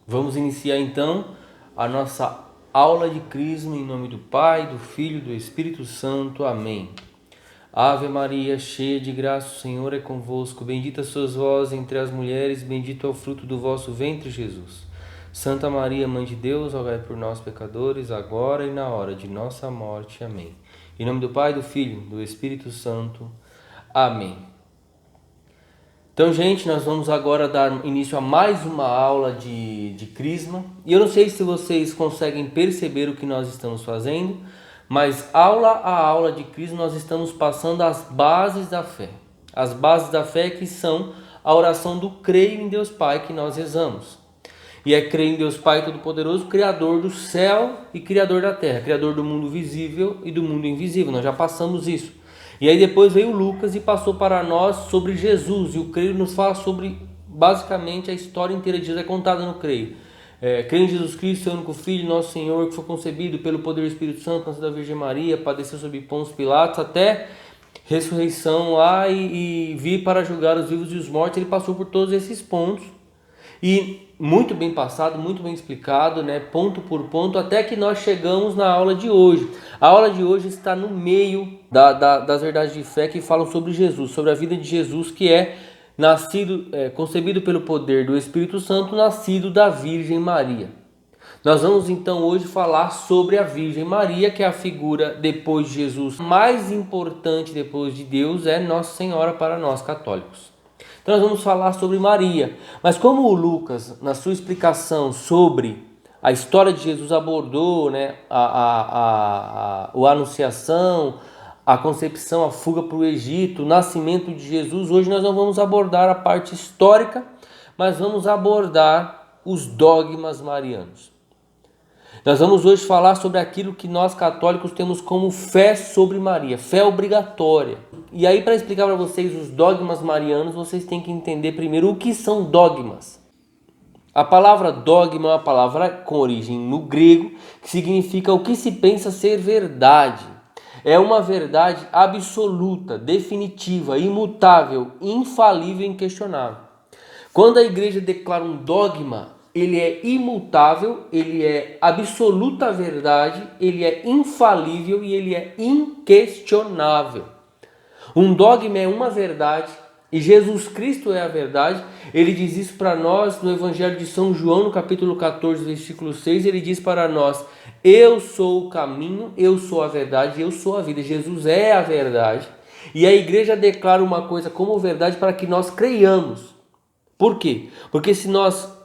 Vamos iniciar então a nossa aula de Crisma em nome do Pai, do Filho e do Espírito Santo. Amém. Ave Maria, cheia de graça, o Senhor é convosco. Bendita sois vós entre as mulheres, bendito é o fruto do vosso ventre, Jesus. Santa Maria, Mãe de Deus, rogai por nós, pecadores, agora e na hora de nossa morte. Amém. Em nome do Pai, do Filho e do Espírito Santo. Amém. Então, gente, nós vamos agora dar início a mais uma aula de Crisma. E eu não sei se vocês conseguem perceber o que nós estamos fazendo, mas aula a aula de Crisma nós estamos passando as bases da fé. As bases da fé que são a oração do creio em Deus Pai que nós rezamos. E é creio em Deus Pai Todo-Poderoso, Criador do céu e Criador da terra, Criador do mundo visível e do mundo invisível. Nós já passamos isso. E aí depois veio Lucas e passou para nós sobre Jesus. E o creio nos fala sobre, basicamente, a história inteira de Jesus é contada no creio. Creio em Jesus Cristo, seu único Filho, nosso Senhor, que foi concebido pelo poder do Espírito Santo, nasceu da Virgem Maria, padeceu sob Pôncio Pilatos, até ressurreição lá e vir para julgar os vivos e os mortos. Ele passou por todos esses pontos. E muito bem passado, muito bem explicado, né? Ponto por ponto, até que nós chegamos na aula de hoje. A aula de hoje está no meio das verdades de fé que falam sobre Jesus, sobre a vida de Jesus, que é nascido, concebido pelo poder do Espírito Santo, nascido da Virgem Maria. Nós vamos então hoje falar sobre a Virgem Maria, que é a figura depois de Jesus mais importante depois de Deus, é Nossa Senhora para nós católicos. Então nós vamos falar sobre Maria, mas como o Lucas, na sua explicação sobre a história de Jesus, abordou, né, a anunciação, a concepção, a fuga para o Egito, o nascimento de Jesus, hoje nós não vamos abordar a parte histórica, mas vamos abordar os dogmas marianos. Nós vamos hoje falar sobre aquilo que nós católicos temos como fé sobre Maria, fé obrigatória. E aí, para explicar para vocês os dogmas marianos, vocês têm que entender primeiro o que são dogmas. A palavra dogma é uma palavra com origem no grego, que significa o que se pensa ser verdade. É uma verdade absoluta, definitiva, imutável, infalível e inquestionável. Quando a igreja declara um dogma, ele é imutável, ele é absoluta verdade, ele é infalível e ele é inquestionável. Um dogma é uma verdade e Jesus Cristo é a verdade. Ele diz isso para nós no Evangelho de São João, no capítulo 14, versículo 6. Ele diz para nós: eu sou o caminho, eu sou a verdade, eu sou a vida. Jesus é a verdade. E a igreja declara uma coisa como verdade para que nós creiamos. Por quê? Porque se nós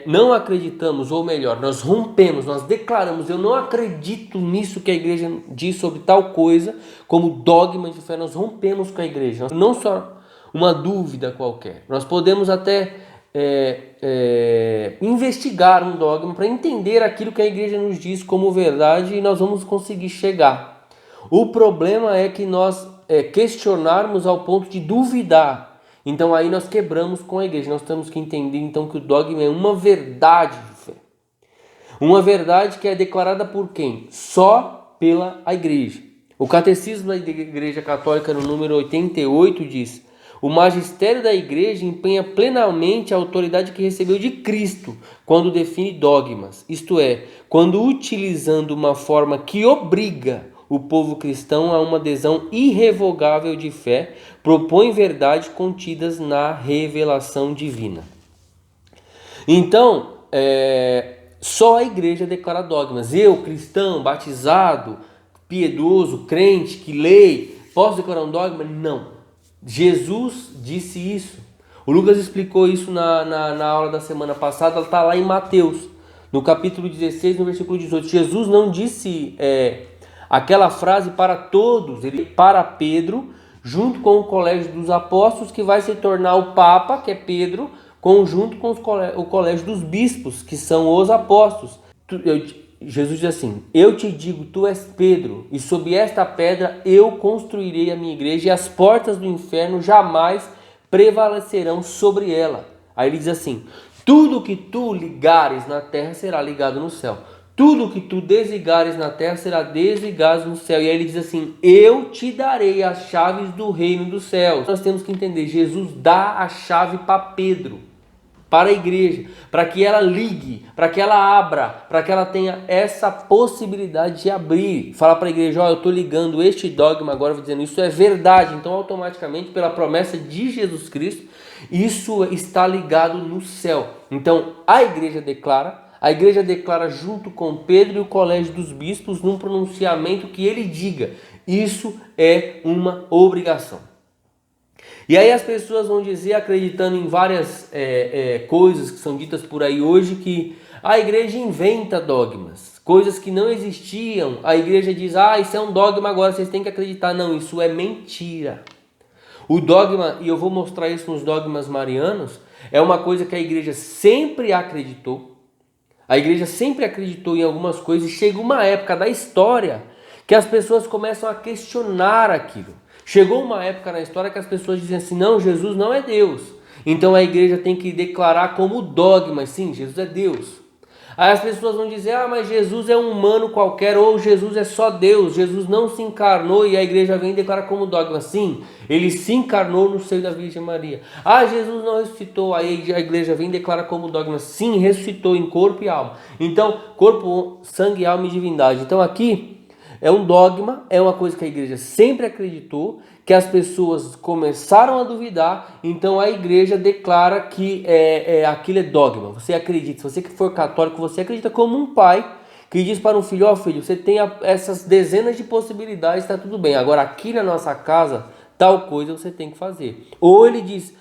não acreditamos, ou melhor, nós rompemos, nós declaramos, eu não acredito nisso que a igreja diz sobre tal coisa, como dogma de fé, nós rompemos com a igreja. Não só uma dúvida qualquer. Nós podemos até investigar um dogma para entender aquilo que a igreja nos diz como verdade e nós vamos conseguir chegar. O problema é que nós questionarmos ao ponto de duvidar. Então aí nós quebramos com a igreja. Nós temos que entender então que o dogma é uma verdade de fé. Uma verdade que é declarada por quem? Só pela igreja. O Catecismo da Igreja Católica no número 88 diz: o magistério da igreja empenha plenamente a autoridade que recebeu de Cristo quando define dogmas, isto é, quando utilizando uma forma que obriga o povo cristão a uma adesão irrevogável de fé, propõe verdades contidas na revelação divina. Então, só a igreja declara dogmas. Eu, cristão, batizado, piedoso, crente, que lei, posso declarar um dogma? Não. Jesus disse isso. O Lucas explicou isso na aula da semana passada, ela está lá em Mateus, no capítulo 16, no versículo 18. Jesus não disse aquela frase para todos, ele para Pedro, junto com o colégio dos apóstolos, que vai se tornar o Papa, que é Pedro, junto com o colégio dos bispos, que são os apóstolos. Jesus diz assim: eu te digo, tu és Pedro, e sob esta pedra eu construirei a minha igreja, e as portas do inferno jamais prevalecerão sobre ela. Aí ele diz assim: tudo que tu ligares na terra será ligado no céu. Tudo que tu desligares na terra será desligado no céu. E aí ele diz assim: eu te darei as chaves do reino dos céus. Nós temos que entender, Jesus dá a chave para Pedro. para a igreja, para que ela ligue, para que ela abra, para que ela tenha essa possibilidade de abrir, falar para a igreja, ó, eu estou ligando este dogma agora, vou dizendo, isso é verdade, então automaticamente pela promessa de Jesus Cristo, isso está ligado no céu. Então a igreja declara junto com Pedro e o colégio dos bispos num pronunciamento que ele diga, isso é uma obrigação. E aí as pessoas vão dizer, acreditando em várias coisas que são ditas por aí hoje, que a igreja inventa dogmas, coisas que não existiam. A igreja diz, isso é um dogma agora, vocês têm que acreditar. Não, isso é mentira. O dogma, e eu vou mostrar isso nos dogmas marianos, é uma coisa que a igreja sempre acreditou. A igreja sempre acreditou em algumas coisas e chega uma época da história que as pessoas começam a questionar aquilo. Chegou uma época na história que as pessoas dizem assim, não, Jesus não é Deus. Então a igreja tem que declarar como dogma, sim, Jesus é Deus. Aí as pessoas vão dizer, mas Jesus é um humano qualquer, ou Jesus é só Deus, Jesus não se encarnou, e a igreja vem e declara como dogma, sim, ele se encarnou no seio da Virgem Maria. Jesus não ressuscitou, aí a igreja vem e declara como dogma, sim, ressuscitou em corpo e alma. Então, corpo, sangue, alma e divindade. Então aqui é um dogma, é uma coisa que a igreja sempre acreditou, que as pessoas começaram a duvidar, então a igreja declara que aquilo é dogma. Você acredita, se você que for católico, você acredita como um pai que diz para um filho, filho, você tem essas dezenas de possibilidades, está tudo bem, agora aqui na nossa casa, tal coisa você tem que fazer. Ou ele diz,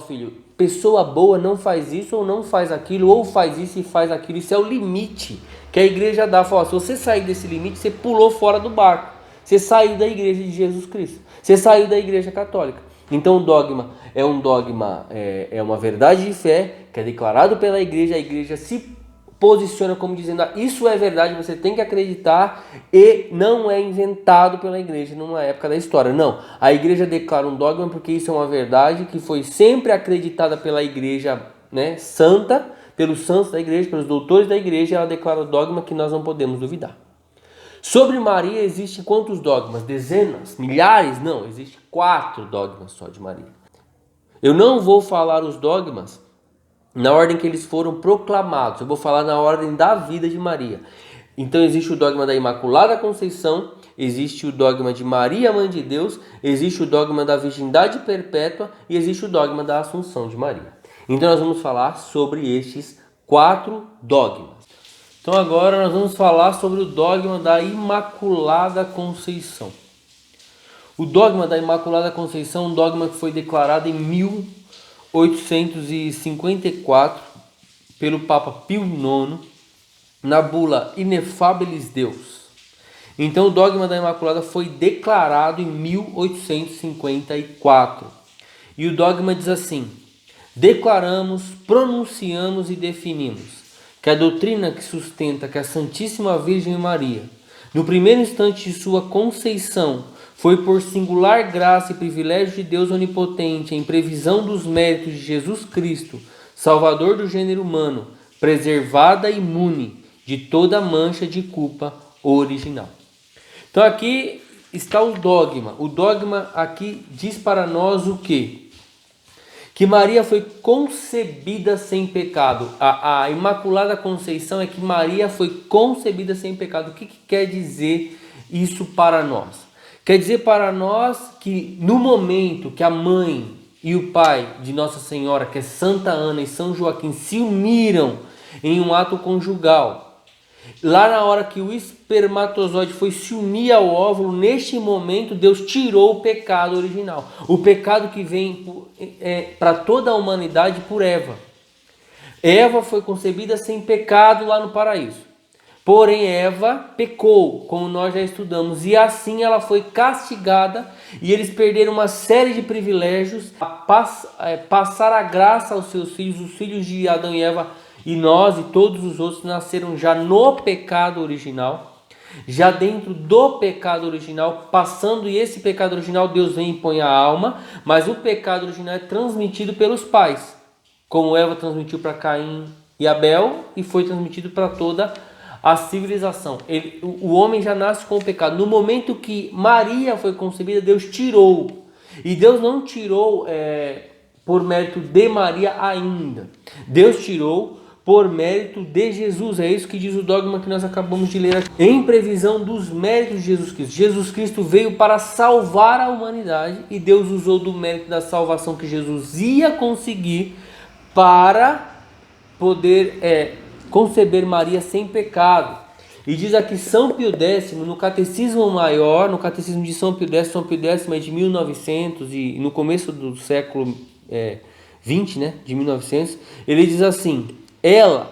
filho, pessoa boa não faz isso ou não faz aquilo, ou faz isso e faz aquilo, isso é o limite que a igreja dá. Fala, se você sair desse limite, você pulou fora do barco. Você saiu da igreja de Jesus Cristo. Você saiu da igreja católica. Então o dogma é um dogma, é uma verdade de fé que é declarado pela igreja. A igreja se posiciona como dizendo, isso é verdade, você tem que acreditar, e não é inventado pela igreja numa época da história. Não, a igreja declara um dogma porque isso é uma verdade que foi sempre acreditada pela igreja, santa, pelos santos da igreja, pelos doutores da igreja, ela declara o dogma que nós não podemos duvidar. Sobre Maria existem quantos dogmas? Dezenas? Milhares? Não, existem 4 dogmas só de Maria. Eu não vou falar os dogmas na ordem que eles foram proclamados, eu vou falar na ordem da vida de Maria. Então existe o dogma da Imaculada Conceição, existe o dogma de Maria, Mãe de Deus, existe o dogma da Virgindade Perpétua e existe o dogma da Assunção de Maria. Então nós vamos falar sobre estes 4 dogmas. Então agora nós vamos falar sobre o dogma da Imaculada Conceição. O dogma da Imaculada Conceição é um dogma que foi declarado em 1854 pelo Papa Pio IX na bula Ineffabilis Deus. Então o dogma da Imaculada foi declarado em 1854. E o dogma diz assim: declaramos, pronunciamos e definimos que a doutrina que sustenta que a Santíssima Virgem Maria, no primeiro instante de sua conceição, foi por singular graça e privilégio de Deus Onipotente, em previsão dos méritos de Jesus Cristo, Salvador do gênero humano, preservada e imune de toda mancha de culpa original. Então aqui está o dogma. O dogma aqui diz para nós o quê? Que Maria foi concebida sem pecado. A Imaculada Conceição é que Maria foi concebida sem pecado. O que quer dizer isso para nós? Quer dizer para nós que no momento que a mãe e o pai de Nossa Senhora, que é Santa Ana e São Joaquim, se uniram em um ato conjugal, lá na hora que o espermatozoide foi se unir ao óvulo, neste momento Deus tirou o pecado original. O pecado que vem para toda a humanidade por Eva. Eva foi concebida sem pecado lá no paraíso. Porém Eva pecou, como nós já estudamos, e assim ela foi castigada e eles perderam uma série de privilégios a passar a graça aos seus filhos, os filhos de Adão e Eva, e nós e todos os outros nasceram já no pecado original, já dentro do pecado original, passando, e esse pecado original Deus vem e põe a alma, mas o pecado original é transmitido pelos pais, como Eva transmitiu para Caim e Abel e foi transmitido para toda a civilização. O homem já nasce com o pecado. No momento que Maria foi concebida, Deus tirou. E Deus não tirou por mérito de Maria ainda. Deus tirou por mérito de Jesus. É isso que diz o dogma que nós acabamos de ler aqui. Em previsão dos méritos de Jesus Cristo. Jesus Cristo veio para salvar a humanidade e Deus usou do mérito da salvação que Jesus ia conseguir para poder conceber Maria sem pecado. E diz aqui São Pio X, no Catecismo Maior, no Catecismo de São Pio X é de 1900 e no começo do século 20, né, de 1900, ele diz assim: ela,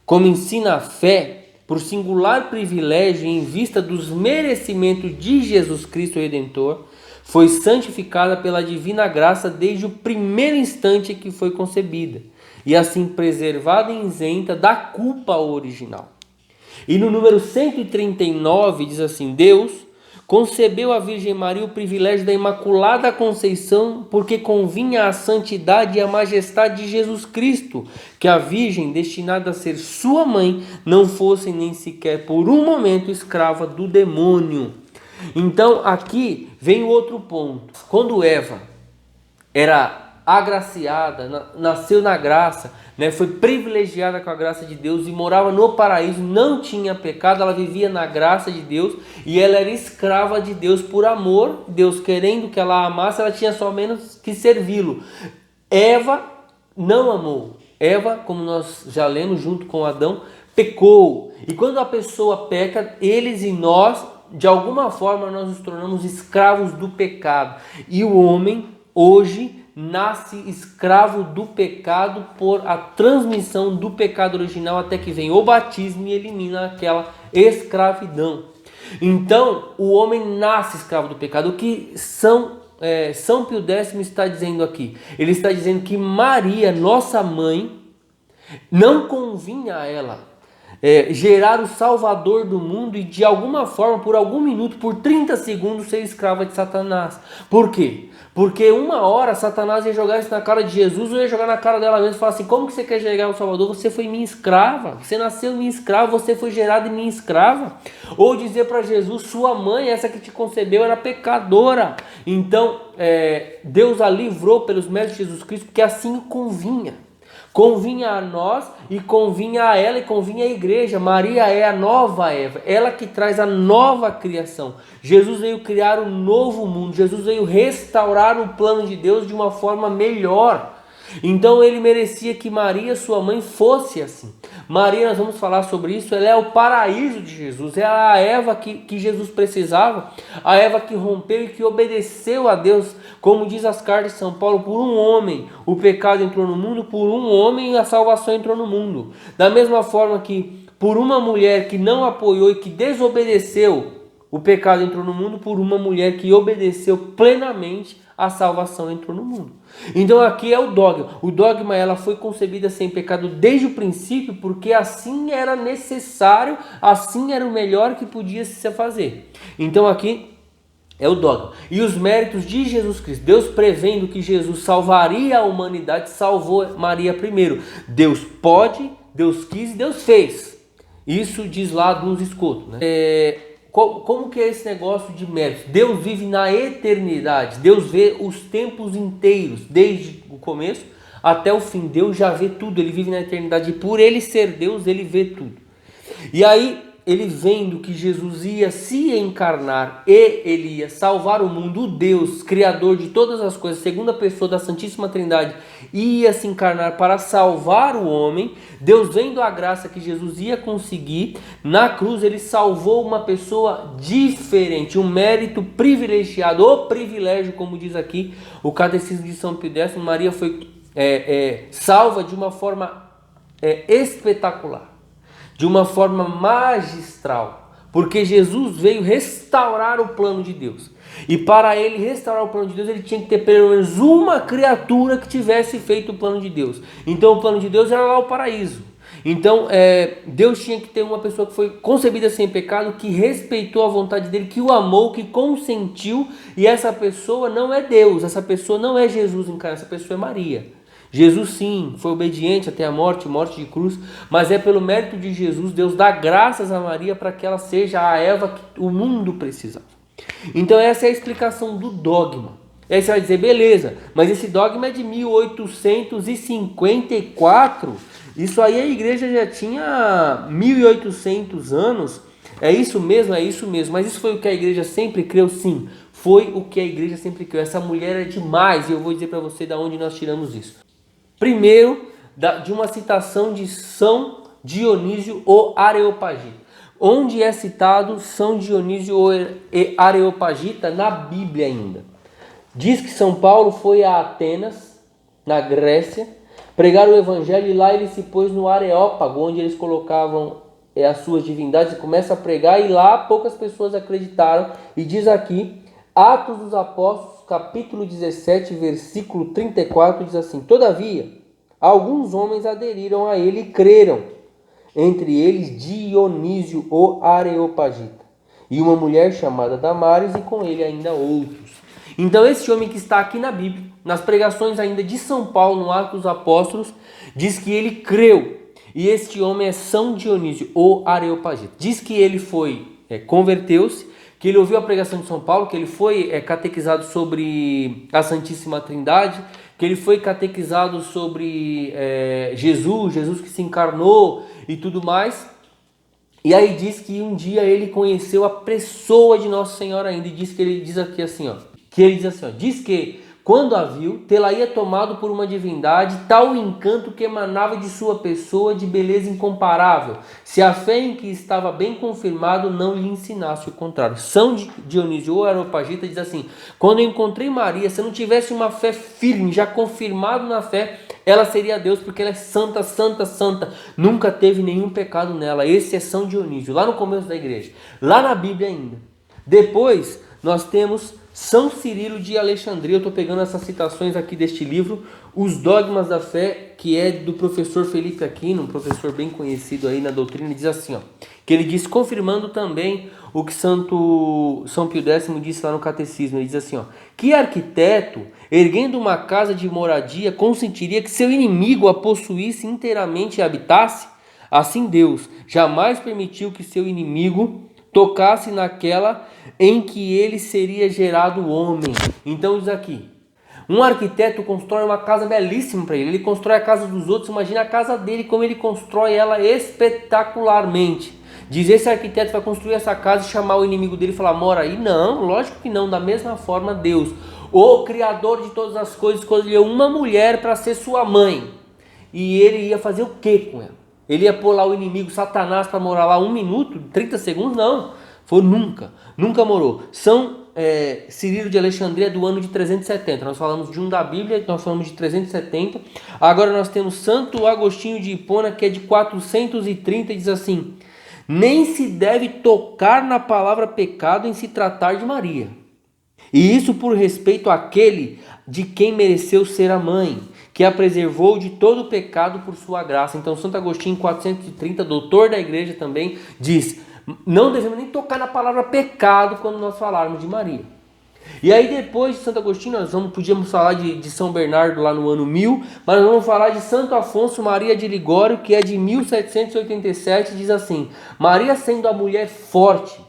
como ensina a fé, por singular privilégio em vista dos merecimentos de Jesus Cristo Redentor, foi santificada pela divina graça desde o primeiro instante que foi concebida, e assim preservada e isenta da culpa original. E no número 139 diz assim: Deus concebeu à Virgem Maria o privilégio da Imaculada Conceição, porque convinha à santidade e à majestade de Jesus Cristo, que a Virgem, destinada a ser sua mãe, não fosse nem sequer por um momento escrava do demônio. Então aqui vem o outro ponto. Quando Eva era agraciada, nasceu na graça, né, foi privilegiada com a graça de Deus e morava no paraíso, não tinha pecado, ela vivia na graça de Deus e ela era escrava de Deus por amor. Deus querendo que ela amasse, ela tinha só menos que servi-lo. Eva não amou. Eva, como nós já lemos junto com Adão, pecou. E quando a pessoa peca, eles e nós, de alguma forma, nós nos tornamos escravos do pecado. E o homem, hoje, nasce escravo do pecado por a transmissão do pecado original, até que vem o batismo e elimina aquela escravidão. Então, o homem nasce escravo do pecado. O que São Pio X está dizendo aqui? Ele está dizendo que Maria, nossa mãe, não convinha a ela gerar o Salvador do mundo e de alguma forma, por algum minuto, por 30 segundos, ser escrava de Satanás. Por quê? Porque uma hora Satanás ia jogar isso na cara de Jesus, ou ia jogar na cara dela mesma e falar assim: como que você quer gerar o Salvador? Você foi minha escrava, você nasceu minha escrava, você foi gerado em minha escrava. Ou dizer para Jesus: sua mãe, essa que te concebeu, era pecadora. Então Deus a livrou pelos méritos de Jesus Cristo, porque assim convinha. Convinha a nós e convinha a ela e convinha à igreja. Maria é a nova Eva, ela que traz a nova criação. Jesus veio criar um novo mundo, Jesus veio restaurar o plano de Deus de uma forma melhor. Então ele merecia que Maria, sua mãe, fosse assim. Maria, nós vamos falar sobre isso, ela é o paraíso de Jesus, é a Eva que Jesus precisava, a Eva que rompeu e que obedeceu a Deus, como diz as cartas de São Paulo: por um homem o pecado entrou no mundo, por um homem a salvação entrou no mundo. Da mesma forma que por uma mulher que não apoiou e que desobedeceu, o pecado entrou no mundo, por uma mulher que obedeceu plenamente, a salvação entrou no mundo. Então aqui é o dogma. O dogma, ela foi concebida sem pecado desde o princípio, porque assim era necessário, assim era o melhor que podia se fazer. Então aqui é o dogma. E os méritos de Jesus Cristo. Deus, prevendo que Jesus salvaria a humanidade, salvou Maria primeiro. Deus pode, Deus quis e Deus fez. Isso diz lá nos escotos, né? Como que é esse negócio de méritos? Deus vive na eternidade. Deus vê os tempos inteiros, desde o começo até o fim. Deus já vê tudo, ele vive na eternidade. E por ele ser Deus, ele vê tudo. E aí, ele vendo que Jesus ia se encarnar e ele ia salvar o mundo, o Deus, criador de todas as coisas, segunda pessoa da Santíssima Trindade, ia se encarnar para salvar o homem. Deus, vendo a graça que Jesus ia conseguir, na cruz ele salvou uma pessoa diferente, um mérito privilegiado, o privilégio, como diz aqui o Catecismo de São Pio X. Maria foi salva de uma forma espetacular, de uma forma magistral, porque Jesus veio restaurar o plano de Deus. E para ele restaurar o plano de Deus, ele tinha que ter pelo menos uma criatura que tivesse feito o plano de Deus. Então o plano de Deus era lá o paraíso. Então Deus tinha que ter uma pessoa que foi concebida sem pecado, que respeitou a vontade dele, que o amou, que consentiu. E essa pessoa não é Deus, essa pessoa não é Jesus encarnado, essa pessoa é Maria. Jesus sim, foi obediente até a morte de cruz, mas é pelo mérito de Jesus, Deus dá graças a Maria para que ela seja a Eva que o mundo precisava. Então essa é a explicação do dogma. E aí você vai dizer, beleza, mas esse dogma é de 1854. Isso aí a igreja já tinha 1800 anos. É isso mesmo? É isso mesmo. Mas isso foi o que a igreja sempre creu? Sim, foi o que a igreja sempre creu. Essa mulher é demais e eu vou dizer para você de onde nós tiramos isso. Primeiro, de uma citação de São Dionísio o Areopagita. Onde é citado São Dionísio o Areopagita? Na Bíblia ainda. Diz que São Paulo foi a Atenas, na Grécia, pregar o evangelho e lá ele se pôs no Areópago, onde eles colocavam as suas divindades e começa a pregar e lá poucas pessoas acreditaram. E diz aqui, Atos dos Apóstolos, capítulo 17, versículo 34, diz assim: Todavia, alguns homens aderiram a ele e creram, entre eles Dionísio o Areopagita, e uma mulher chamada Damares, e com ele ainda outros. Então esse homem que está aqui na Bíblia, nas pregações ainda de São Paulo, no Atos dos Apóstolos, diz que ele creu. E este homem é São Dionísio, o Areopagita. Diz que ele converteu-se, que ele ouviu a pregação de São Paulo, que ele foi catequizado sobre a Santíssima Trindade, que ele foi catequizado sobre Jesus que se encarnou e tudo mais. E aí diz que um dia ele conheceu a pessoa de Nossa Senhora ainda, e diz que ele diz aqui assim, diz que quando a viu, tê-la-ia tomado por uma divindade, tal encanto que emanava de sua pessoa de beleza incomparável, se a fé em que estava bem confirmado não lhe ensinasse o contrário. São Dionísio o Areopagita diz assim: quando eu encontrei Maria, se eu não tivesse uma fé firme, já confirmado na fé, ela seria Deus, porque ela é santa, santa, santa, nunca teve nenhum pecado nela. Esse é São Dionísio, lá no começo da igreja, lá na Bíblia ainda. Depois nós temos São Cirilo de Alexandria. Eu estou pegando essas citações aqui deste livro, Os Dogmas da Fé, que é do professor Felipe Aquino, um professor bem conhecido aí na doutrina. Ele diz assim, que ele diz, confirmando também o que São Pio X disse lá no Catecismo. Ele diz assim, que arquiteto, erguendo uma casa de moradia, consentiria que seu inimigo a possuísse inteiramente e habitasse? Assim Deus jamais permitiu que seu inimigo tocasse naquela em que ele seria gerado homem. Então diz aqui, um arquiteto constrói uma casa belíssima para ele, ele constrói a casa dos outros, imagina a casa dele, como ele constrói ela espetacularmente. Diz, esse arquiteto vai construir essa casa e chamar o inimigo dele e falar, mora aí? Não, lógico que não. Da mesma forma Deus, o Criador de todas as coisas, escolheu uma mulher para ser sua mãe. E ele ia fazer o que com ela? Ele ia pôr lá o inimigo Satanás para morar lá 1 minuto, 30 segundos? Não, foi nunca morou. São Cirilo de Alexandria do ano de 370. Nós falamos de um da Bíblia, nós falamos de 370. Agora nós temos Santo Agostinho de Hipona, que é de 430, e diz assim: nem se deve tocar na palavra pecado em se tratar de Maria. E isso por respeito àquele de quem mereceu ser a mãe, que a preservou de todo pecado por sua graça. Então Santo Agostinho, 430, doutor da igreja também, diz, não devemos nem tocar na palavra pecado quando nós falarmos de Maria. E aí depois de Santo Agostinho, podíamos falar de São Bernardo lá no ano 1000, mas nós vamos falar de Santo Afonso Maria de Ligório, que é de 1787, diz assim: Maria, sendo a mulher forte,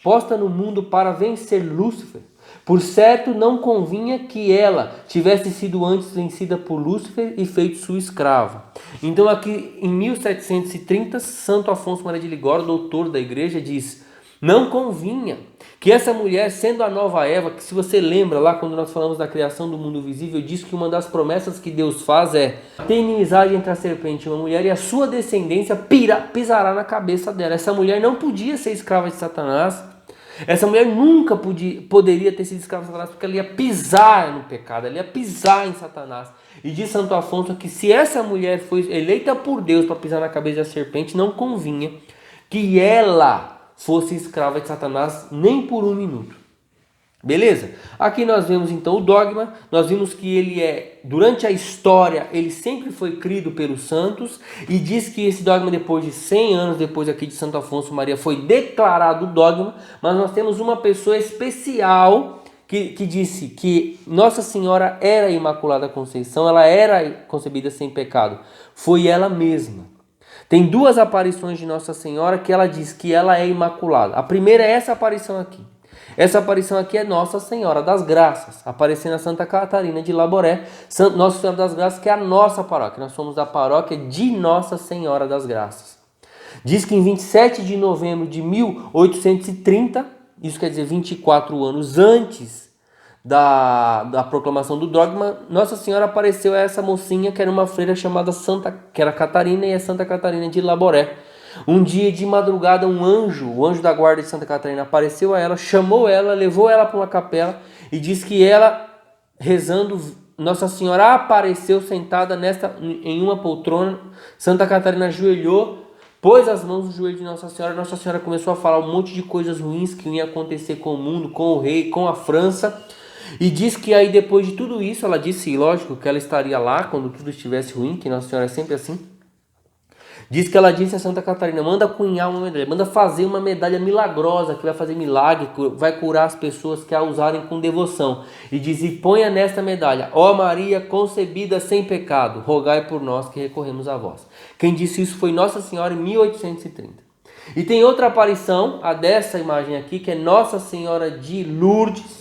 posta no mundo para vencer Lúcifer, por certo não convinha que ela tivesse sido antes vencida por Lúcifer e feito sua escrava. Então aqui em 1730, Santo Afonso Maria de Ligório, doutor da igreja, diz: não convinha que essa mulher, sendo a nova Eva, que se você lembra lá quando nós falamos da criação do mundo visível, diz que uma das promessas que Deus faz é ter inimizade entre a serpente e uma mulher e a sua descendência pisará na cabeça dela. Essa mulher não podia ser escrava de Satanás. Essa mulher nunca poderia ter sido escrava de Satanás, porque ela ia pisar no pecado, ela ia pisar em Satanás. E diz Santo Afonso que se essa mulher foi eleita por Deus para pisar na cabeça da serpente, não convinha que ela fosse escrava de Satanás nem por 1 minuto. Beleza? Aqui nós vemos então o dogma, nós vimos que ele durante a história, ele sempre foi crido pelos santos, e diz que esse dogma depois de 100 anos, depois aqui de Santo Afonso Maria, foi declarado dogma, mas nós temos uma pessoa especial que disse que Nossa Senhora era a Imaculada Conceição, ela era concebida sem pecado, foi ela mesma. Tem 2 aparições de Nossa Senhora que ela diz que ela é imaculada. A primeira é essa aparição aqui. Essa aparição aqui é Nossa Senhora das Graças, aparecendo a Santa Catarina de Laboré, Nossa Senhora das Graças, que é a nossa paróquia. Nós somos da paróquia de Nossa Senhora das Graças. Diz que em 27 de novembro de 1830, isso quer dizer 24 anos antes da proclamação do dogma, Nossa Senhora apareceu a essa mocinha que era uma freira chamada que era Catarina, e é Santa Catarina de Laboré. Um dia de madrugada o anjo da guarda de Santa Catarina apareceu a ela, chamou ela, levou ela para uma capela e diz que ela, rezando, Nossa Senhora apareceu sentada em uma poltrona. Santa Catarina ajoelhou, pôs as mãos no joelho de Nossa Senhora começou a falar um monte de coisas ruins que iam acontecer com o mundo, com o rei, com a França. E diz que aí depois de tudo isso, ela disse, lógico, que ela estaria lá quando tudo estivesse ruim, que Nossa Senhora é sempre assim. Diz que ela disse a Santa Catarina, manda cunhar uma medalha, manda fazer uma medalha milagrosa, que vai fazer milagre, vai curar as pessoas que a usarem com devoção. E diz, e ponha nesta medalha, ó Maria concebida sem pecado, rogai por nós que recorremos a vós. Quem disse isso foi Nossa Senhora em 1830. E tem outra aparição, a dessa imagem aqui, que é Nossa Senhora de Lourdes.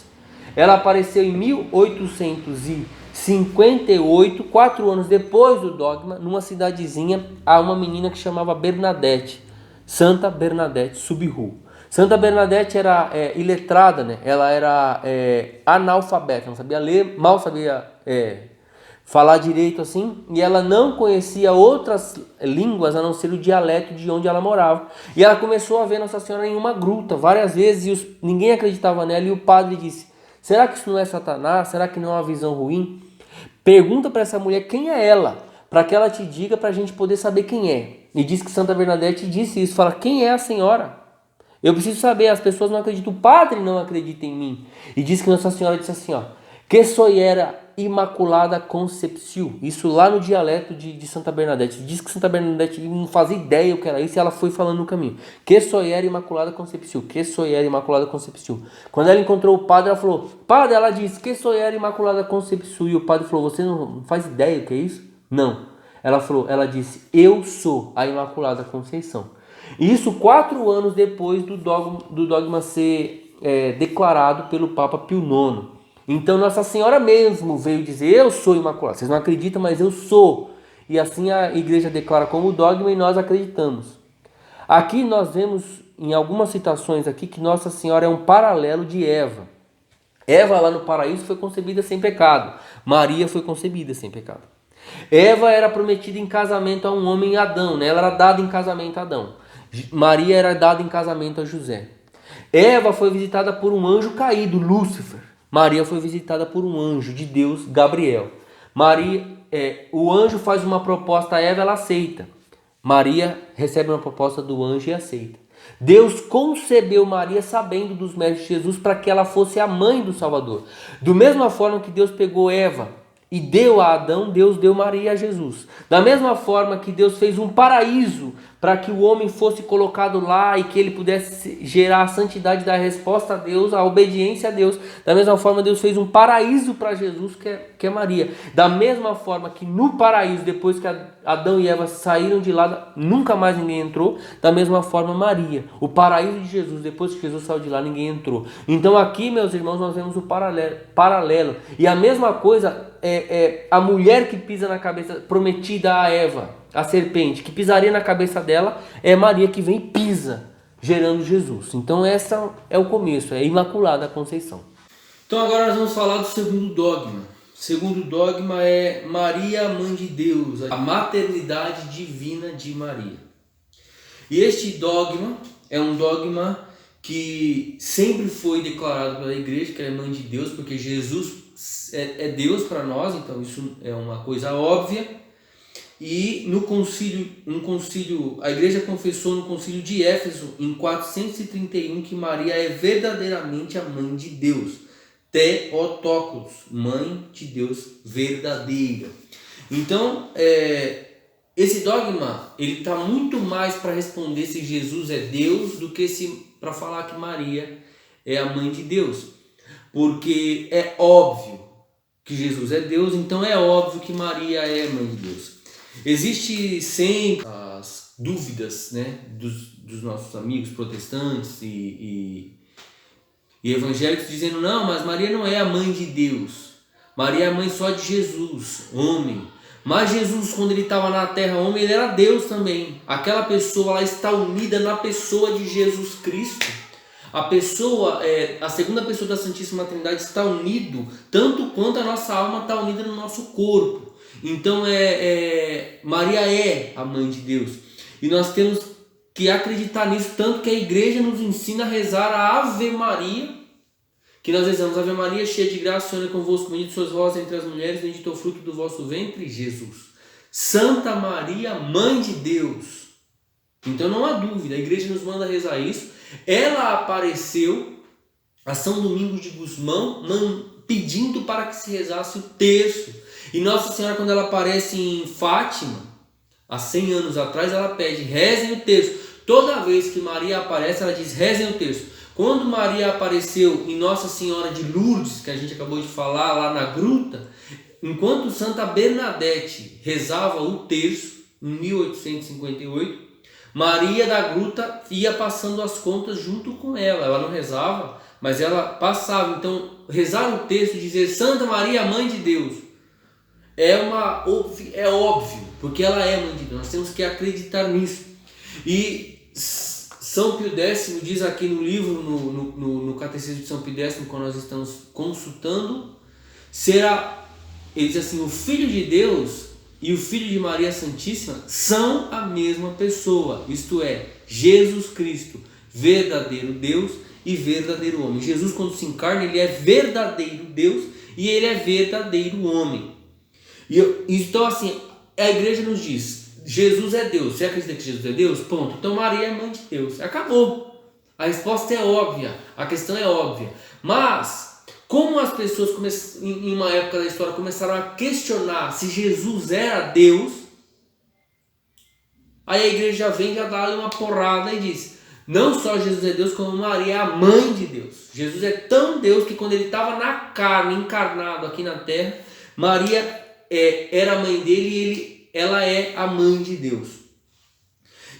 Ela apareceu em 1858, 4 anos depois do dogma, numa cidadezinha, a uma menina que chamava Bernadette, Santa Bernadette Subiru. Santa Bernadette era iletrada, né? Ela era analfabeta, não sabia ler, mal sabia falar direito assim, e ela não conhecia outras línguas a não ser o dialeto de onde ela morava. E ela começou a ver Nossa Senhora em uma gruta várias vezes, e ninguém acreditava nela, e o padre disse, será que isso não é Satanás? Será que não é uma visão ruim? Pergunta para essa mulher quem é ela, para que ela te diga, para a gente poder saber quem é. E diz que Santa Bernadette disse isso, fala, quem é a senhora? Eu preciso saber, as pessoas não acreditam, o padre não acredita em mim. E diz que Nossa Senhora disse assim, ó, que soyera Imaculada Concepción, isso lá no dialeto de Santa Bernadette. Diz que Santa Bernadette não fazia ideia o que era isso, e ela foi falando no caminho. Que soyera Imaculada Concepción, que soyera Imaculada Concepción. Quando ela encontrou o padre, ela falou, padre, ela disse, que soyera Imaculada Concepción. E o padre falou, você não faz ideia o que é isso? Não. Ela disse, eu sou a Imaculada Conceição. E isso 4 anos depois do dogma ser declarado pelo Papa Pio IX. Então Nossa Senhora mesmo veio dizer, eu sou imaculada. Vocês não acreditam, mas eu sou. E assim a igreja declara como dogma e nós acreditamos. Aqui nós vemos em algumas citações aqui que Nossa Senhora é um paralelo de Eva. Eva lá no paraíso foi concebida sem pecado. Maria foi concebida sem pecado. Eva era prometida em casamento a um homem, Adão, né? Ela era dada em casamento a Adão. Maria era dada em casamento a José. Eva foi visitada por um anjo caído, Lúcifer. Maria foi visitada por um anjo de Deus, Gabriel. O anjo faz uma proposta a Eva, ela aceita. Maria recebe uma proposta do anjo e aceita. Deus concebeu Maria sabendo dos méritos de Jesus para que ela fosse a mãe do Salvador. Da mesma forma que Deus pegou Eva e deu a Adão, Deus deu Maria a Jesus. Da mesma forma que Deus fez um paraíso para que o homem fosse colocado lá e que ele pudesse gerar a santidade da resposta a Deus, a obediência a Deus. Da mesma forma, Deus fez um paraíso para Jesus, que é Maria. Da mesma forma que no paraíso, depois que Adão e Eva saíram de lá, nunca mais ninguém entrou. Da mesma forma, Maria, o paraíso de Jesus, depois que Jesus saiu de lá, ninguém entrou. Então aqui, meus irmãos, nós vemos o paralelo. E a mesma coisa a mulher que pisa na cabeça, prometida a Eva, a serpente, que pisaria na cabeça dela, é Maria que vem e pisa, gerando Jesus. Então essa é o começo, é a Imaculada Conceição. Então agora nós vamos falar do segundo dogma. O segundo dogma é Maria, Mãe de Deus, a maternidade divina de Maria. E este dogma é um dogma que sempre foi declarado pela igreja, que é Mãe de Deus, porque Jesus é Deus para nós, então isso é uma coisa óbvia. E no concílio, a igreja confessou no concílio de Éfeso, em 431, que Maria é verdadeiramente a mãe de Deus. Theotokos, mãe de Deus verdadeira. Então, esse dogma, ele está muito mais para responder se Jesus é Deus do que para falar que Maria é a mãe de Deus. Porque é óbvio que Jesus é Deus, então é óbvio que Maria é mãe de Deus. Existe sempre as dúvidas, né, dos nossos amigos protestantes e E evangélicos dizendo, não, mas Maria não é a mãe de Deus. Maria é a mãe só de Jesus, homem. Mas Jesus, quando ele estava na terra homem, ele era Deus também. Aquela pessoa, ela está unida na pessoa de Jesus Cristo. A pessoa, a segunda pessoa da Santíssima Trindade está unido, tanto quanto a nossa alma está unida no nosso corpo. Então, Maria é a mãe de Deus. E nós temos que acreditar nisso, tanto que a igreja nos ensina a rezar a Ave Maria, que nós rezamos: Ave Maria, cheia de graça, o Senhor é convosco, bendita sois vós entre as mulheres, bendito é o fruto do vosso ventre, Jesus. Santa Maria, Mãe de Deus. Então não há dúvida, a igreja nos manda rezar isso. Ela apareceu a São Domingos de Gusmão pedindo para que se rezasse o terço. E Nossa Senhora, quando ela aparece em Fátima, há 100 anos atrás, ela pede: rezem o terço. Toda vez que Maria aparece, ela diz: rezem o terço. Quando Maria apareceu em Nossa Senhora de Lourdes, que a gente acabou de falar, lá na gruta, enquanto Santa Bernadette rezava o terço, em 1858, Maria da Gruta ia passando as contas junto com ela. Ela não rezava, mas ela passava. Então, rezar o terço, dizer Santa Maria, Mãe de Deus, é óbvio, porque ela é Mãe de Deus. Nós temos que acreditar nisso. E São Pio X diz aqui no livro, no Catecismo de São Pio X, quando nós estamos consultando, ele diz assim: o Filho de Deus e o Filho de Maria Santíssima são a mesma pessoa, isto é, Jesus Cristo, verdadeiro Deus e verdadeiro homem. Jesus, quando se encarna, ele é verdadeiro Deus e ele é verdadeiro homem. Então, assim, a igreja nos diz: Jesus é Deus. Você acredita que Jesus é Deus? Ponto. Então Maria é mãe de Deus. Acabou. A resposta é óbvia. A questão é óbvia. Mas como as pessoas em uma época da história começaram a questionar se Jesus era Deus, aí a igreja vem, já dá uma porrada e diz: não só Jesus é Deus, como Maria é a mãe de Deus. Jesus é tão Deus que quando ele estava na carne, encarnado aqui na terra, Maria era a mãe dele e ela é a mãe de Deus.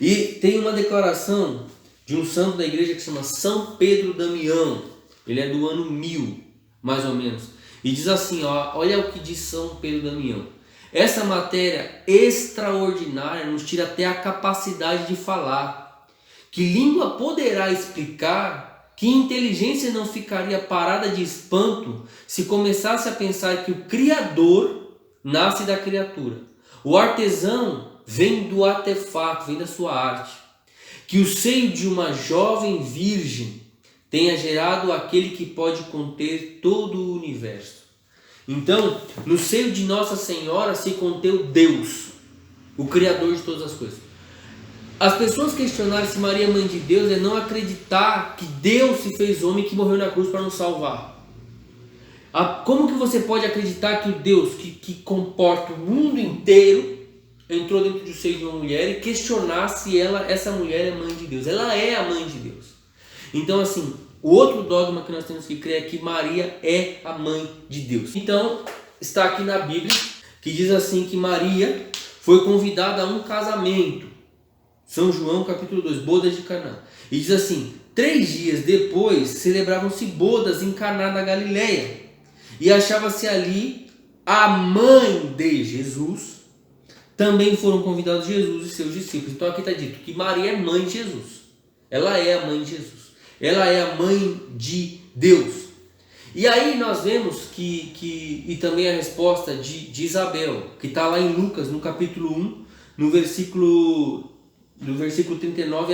E tem uma declaração de um santo da igreja que se chama São Pedro Damião. Ele é do ano 1000, mais ou menos. E diz assim, olha o que diz São Pedro Damião: essa matéria extraordinária nos tira até a capacidade de falar. Que língua poderá explicar? Que inteligência não ficaria parada de espanto se começasse a pensar que o Criador nasce da criatura, o artesão vem do artefato, vem da sua arte, que o seio de uma jovem virgem tenha gerado aquele que pode conter todo o universo. Então, no seio de Nossa Senhora se conteu Deus, o Criador de todas as coisas. As pessoas questionarem se Maria é mãe de Deus é não acreditar que Deus se fez homem e que morreu na cruz para nos salvar. Como que você pode acreditar que o Deus que comporta o mundo inteiro entrou dentro do seio de uma mulher e questionar se essa mulher é mãe de Deus? Ela é a mãe de Deus. Então, assim, o outro dogma que nós temos que crer é que Maria é a mãe de Deus. Então, está aqui na Bíblia, que diz assim que Maria foi convidada a um casamento. São João capítulo 2, bodas de Caná. E diz assim: 3 dias depois celebravam-se bodas em Caná da Galileia. E achava-se ali a mãe de Jesus. Também foram convidados Jesus e seus discípulos. Então aqui está dito que Maria é mãe de Jesus. Ela é a mãe de Jesus. Ela é a mãe de Deus. E aí nós vemos e também a resposta de Isabel, que está lá em Lucas, no capítulo 1, no versículo 39,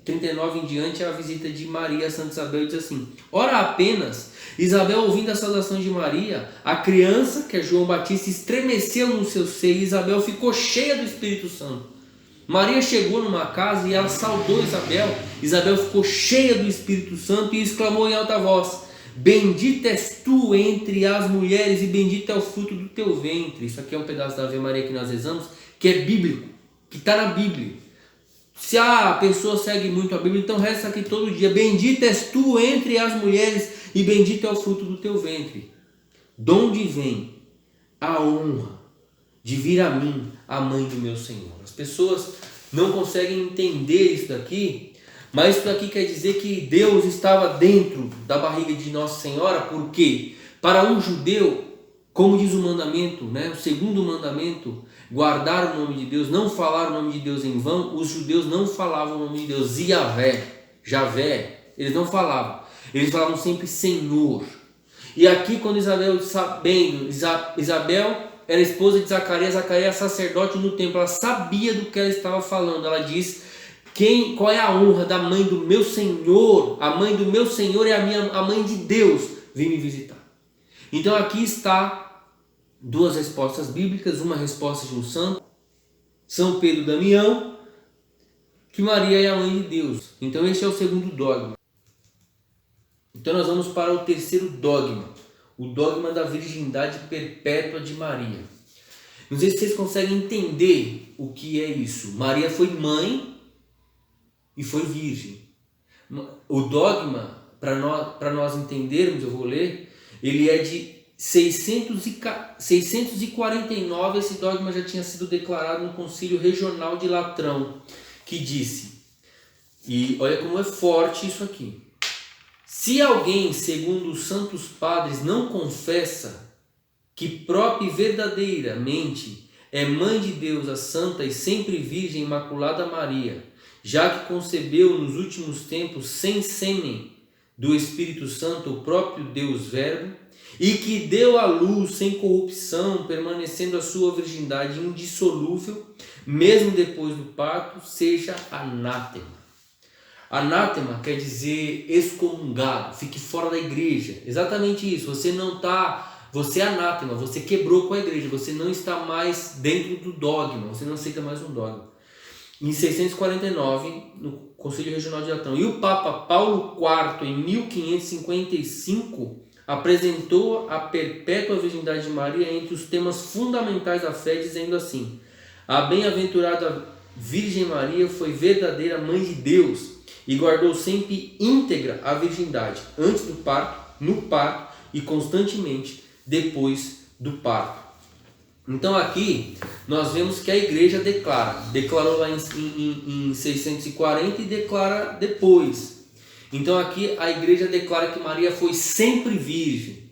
39 em diante, a visita de Maria a Santa Isabel, diz assim: ora apenas Isabel, ouvindo a saudação de Maria, a criança, que é João Batista, estremeceu no seu seio e Isabel ficou cheia do Espírito Santo. Maria chegou numa casa e ela saudou Isabel. Isabel ficou cheia do Espírito Santo e exclamou em alta voz: bendita és tu entre as mulheres e bendito é o fruto do teu ventre. Isso aqui é um pedaço da Ave Maria que nós rezamos, que é bíblico, que está na Bíblia. Se a pessoa segue muito a Bíblia, então reza aqui todo dia: bendita és tu entre as mulheres e bendito é o fruto do teu ventre. De onde vem a honra de vir a mim, a mãe do meu Senhor? As pessoas não conseguem entender isso daqui, Mas isso aqui quer dizer que Deus estava dentro da barriga de Nossa Senhora, porque para um judeu, como diz o mandamento, né, o segundo mandamento, guardar o nome de Deus, não falar o nome de Deus em vão, os judeus não falavam o nome de Deus, Javé, eles não falavam, eles falavam sempre Senhor. E aqui quando Isabel era esposa de Zacarias, Zacarias sacerdote no templo, ela sabia do que ela estava falando, ela diz: qual é a honra da mãe do meu Senhor? A mãe do meu Senhor é a mãe de Deus, vem me visitar. Então aqui está duas respostas bíblicas, uma resposta de um santo, São Pedro Damião, que Maria é a mãe de Deus. Então este é o segundo dogma. Então nós vamos para o terceiro dogma, o dogma da virgindade perpétua de Maria. Não sei se vocês conseguem entender o que é isso. Maria foi mãe e foi virgem. O dogma, para nós entendermos, eu vou ler, ele é de 649, esse dogma já tinha sido declarado no Concílio Regional de Latrão, que disse, e olha como é forte isso aqui: se alguém, segundo os santos padres, não confessa que própria e verdadeiramente é mãe de Deus, a santa e sempre virgem imaculada Maria, já que concebeu nos últimos tempos sem sêmen do Espírito Santo o próprio Deus Verbo, e que deu à luz sem corrupção, permanecendo a sua virgindade indissolúvel, mesmo depois do parto, seja anátema. Anátema quer dizer excomungado, fique fora da igreja. Exatamente isso, você é anátema, você quebrou com a igreja, você não está mais dentro do dogma, você não aceita mais um dogma. Em 649, no Concílio Regional de Latrão, e o Papa Paulo IV, em 1555, apresentou a perpétua virgindade de Maria entre os temas fundamentais da fé, dizendo assim: a bem-aventurada Virgem Maria foi verdadeira mãe de Deus e guardou sempre íntegra a virgindade, antes do parto, no parto e constantemente depois do parto. Então aqui nós vemos que a igreja declarou lá em 640 e declara depois. Então aqui a igreja declara que Maria foi sempre virgem,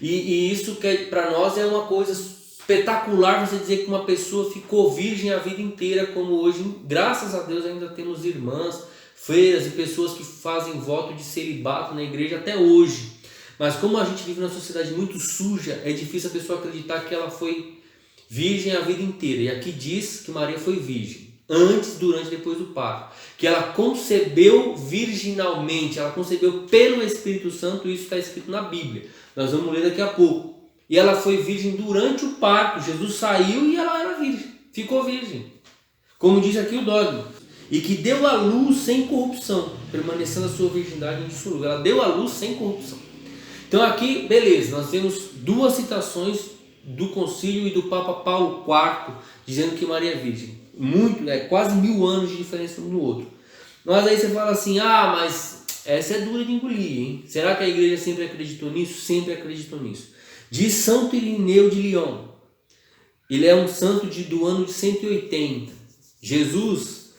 e isso que para nós é uma coisa espetacular, você dizer que uma pessoa ficou virgem a vida inteira, como hoje, graças a Deus, ainda temos irmãs, freiras e pessoas que fazem voto de celibato na igreja até hoje. Mas como a gente vive numa sociedade muito suja, é difícil a pessoa acreditar que ela foi virgem a vida inteira. E aqui diz que Maria foi virgem, antes, durante e depois do parto. Que ela concebeu virginalmente, ela concebeu pelo Espírito Santo, isso está escrito na Bíblia. Nós vamos ler daqui a pouco. E ela foi virgem durante o parto. Jesus saiu e ela era virgem, ficou virgem. Como diz aqui o dogma. E que deu à luz sem corrupção, permanecendo a sua virgindade indissolúvel. Ela deu à luz sem corrupção. Então aqui, beleza, nós temos duas citações do concílio e do Papa Paulo IV, dizendo que Maria é virgem. Quase 1000 anos de diferença um do outro. Mas aí você fala assim, mas essa é dura de engolir, hein? Será que a igreja sempre acreditou nisso? Sempre acreditou nisso. Diz Santo Irineu de Lyon, ele é um santo do ano de 180. Jesus,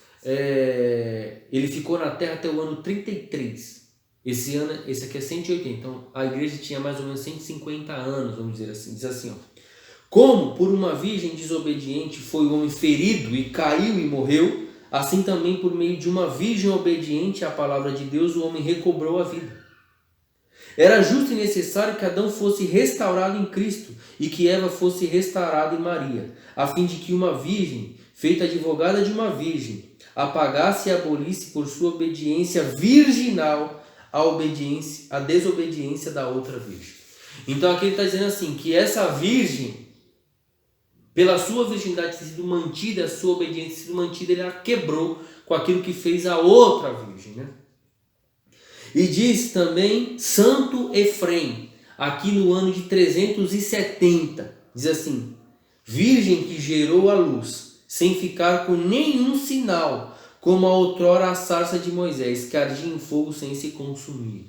ele ficou na terra até o ano 33. Esse aqui é 180, então a igreja tinha mais ou menos 150 anos, vamos dizer assim. Diz assim, como por uma virgem desobediente foi o homem ferido e caiu e morreu, assim também por meio de uma virgem obediente à palavra de Deus o homem recobrou a vida. Era justo e necessário que Adão fosse restaurado em Cristo e que Eva fosse restaurada em Maria, a fim de que uma virgem, feita advogada de uma virgem, apagasse e abolisse por sua obediência virginal a desobediência da outra virgem. Então aqui ele está dizendo assim, que essa virgem, pela sua virgindade ter sido mantida, a sua obediência ter sido mantida, ele a quebrou com aquilo que fez a outra virgem, né? E diz também Santo Efrem, aqui no ano de 370, diz assim: virgem que gerou a luz, sem ficar com nenhum sinal, como a outrora a sarça de Moisés, que ardia em fogo sem se consumir.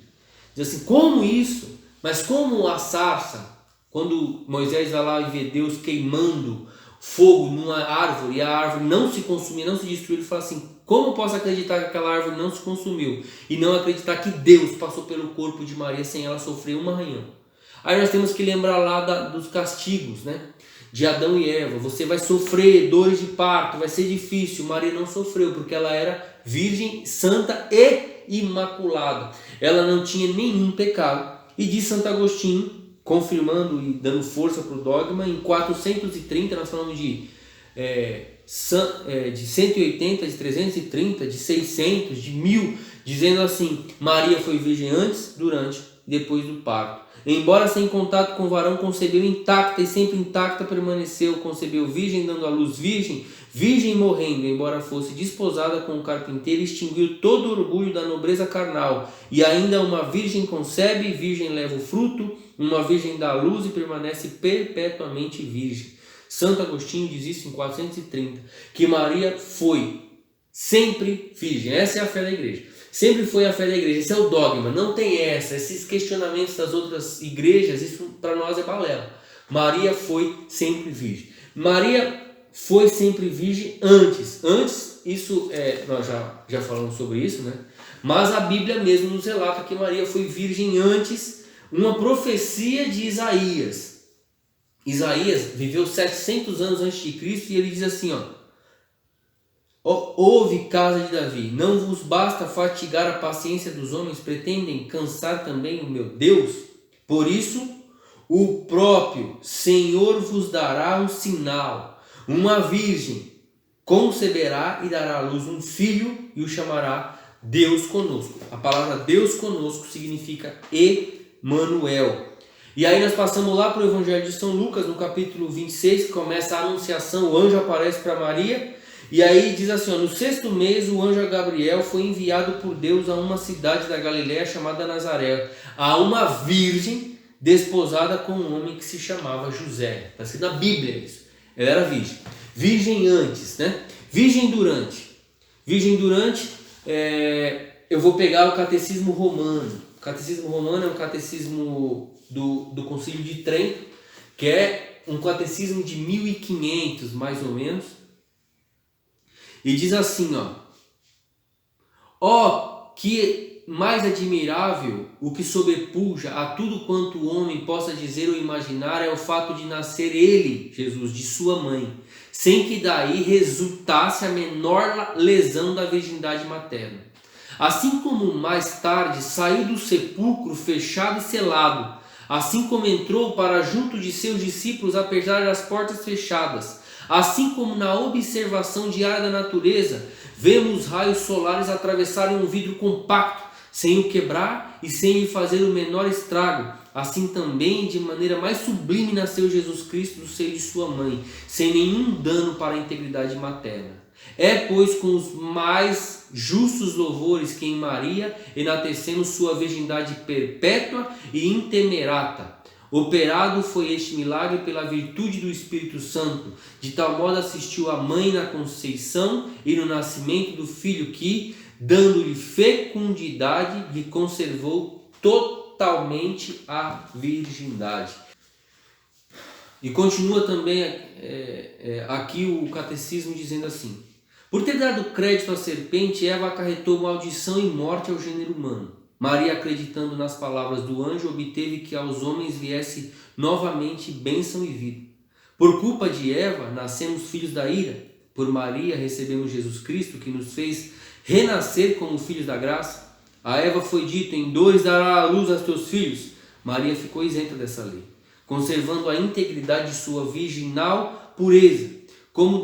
Diz assim, como isso? Mas como a sarça, quando Moisés vai lá e vê Deus queimando fogo numa árvore e a árvore não se consumir, não se destruir, ele fala assim: como eu posso acreditar que aquela árvore não se consumiu e não acreditar que Deus passou pelo corpo de Maria sem ela sofrer um arranhão? Aí nós temos que lembrar lá dos castigos, né? De Adão e Eva. Você vai sofrer dores de parto, vai ser difícil. Maria não sofreu porque ela era virgem, santa e imaculada. Ela não tinha nenhum pecado. E diz Santo Agostinho, confirmando e dando força para o dogma, em 430, nós falamos de 180, de 330, de 600, de 1000, dizendo assim: Maria foi virgem antes, durante e depois do parto. Embora sem contato com o varão, concebeu intacta e sempre intacta permaneceu, concebeu virgem, dando à luz virgem, virgem morrendo, embora fosse desposada com o carpinteiro, extinguiu todo o orgulho da nobreza carnal, e ainda uma virgem concebe, virgem leva o fruto, uma virgem dá à luz e permanece perpetuamente virgem. Santo Agostinho diz isso em 430, que Maria foi sempre virgem. Essa é a fé da igreja. Sempre foi a fé da igreja. Esse é o dogma. Não tem esses questionamentos das outras igrejas. Isso para nós é balela. Maria foi sempre virgem. Maria foi sempre virgem antes. Isso nós já falamos sobre isso, né? Mas a Bíblia mesmo nos relata que Maria foi virgem antes. Uma profecia de Isaías. Isaías viveu 700 anos antes de Cristo e ele diz assim, ouve, casa de Davi, não vos basta fatigar a paciência dos homens, pretendem cansar também o meu Deus? Por isso, o próprio Senhor vos dará um sinal. Uma virgem conceberá e dará à luz um filho e o chamará Deus conosco. A palavra Deus conosco significa Emanuel. E aí nós passamos lá para o Evangelho de São Lucas, no capítulo 26, que começa a anunciação, o anjo aparece para Maria. E aí diz assim, no 6º mês o anjo Gabriel foi enviado por Deus a uma cidade da Galiléia chamada Nazaré, a uma virgem desposada com um homem que se chamava José. Está escrito na Bíblia isso. Ela era virgem. Virgem antes, né? Virgem durante. Virgem durante, eu vou pegar o Catecismo Romano. O Catecismo Romano é um catecismo do Concílio de Trento, que é um catecismo de 1500, mais ou menos. E diz assim, que mais admirável o que sobrepuja a tudo quanto o homem possa dizer ou imaginar é o fato de nascer ele, Jesus, de sua mãe, sem que daí resultasse a menor lesão da virgindade materna. Assim como mais tarde saiu do sepulcro fechado e selado, assim como entrou para junto de seus discípulos apesar das portas fechadas, assim como na observação diária da natureza, vemos raios solares atravessarem um vidro compacto, sem o quebrar e sem lhe fazer o menor estrago, assim também, de maneira mais sublime, nasceu Jesus Cristo do seio de sua mãe, sem nenhum dano para a integridade materna. É, pois, com os mais justos louvores que em Maria enaltecemos sua virgindade perpétua e intemerata. Operado foi este milagre pela virtude do Espírito Santo, de tal modo assistiu a mãe na conceição e no nascimento do filho que, dando-lhe fecundidade, lhe conservou totalmente a virgindade. E continua também aqui o catecismo dizendo assim: por ter dado crédito à serpente, Eva acarretou maldição e morte ao gênero humano. Maria, acreditando nas palavras do anjo, obteve que aos homens viesse novamente bênção e vida. Por culpa de Eva, nascemos filhos da ira. Por Maria, recebemos Jesus Cristo, que nos fez renascer como filhos da graça. A Eva foi dito, em dores dará à luz aos teus filhos. Maria ficou isenta dessa lei, conservando a integridade de sua virginal pureza. Como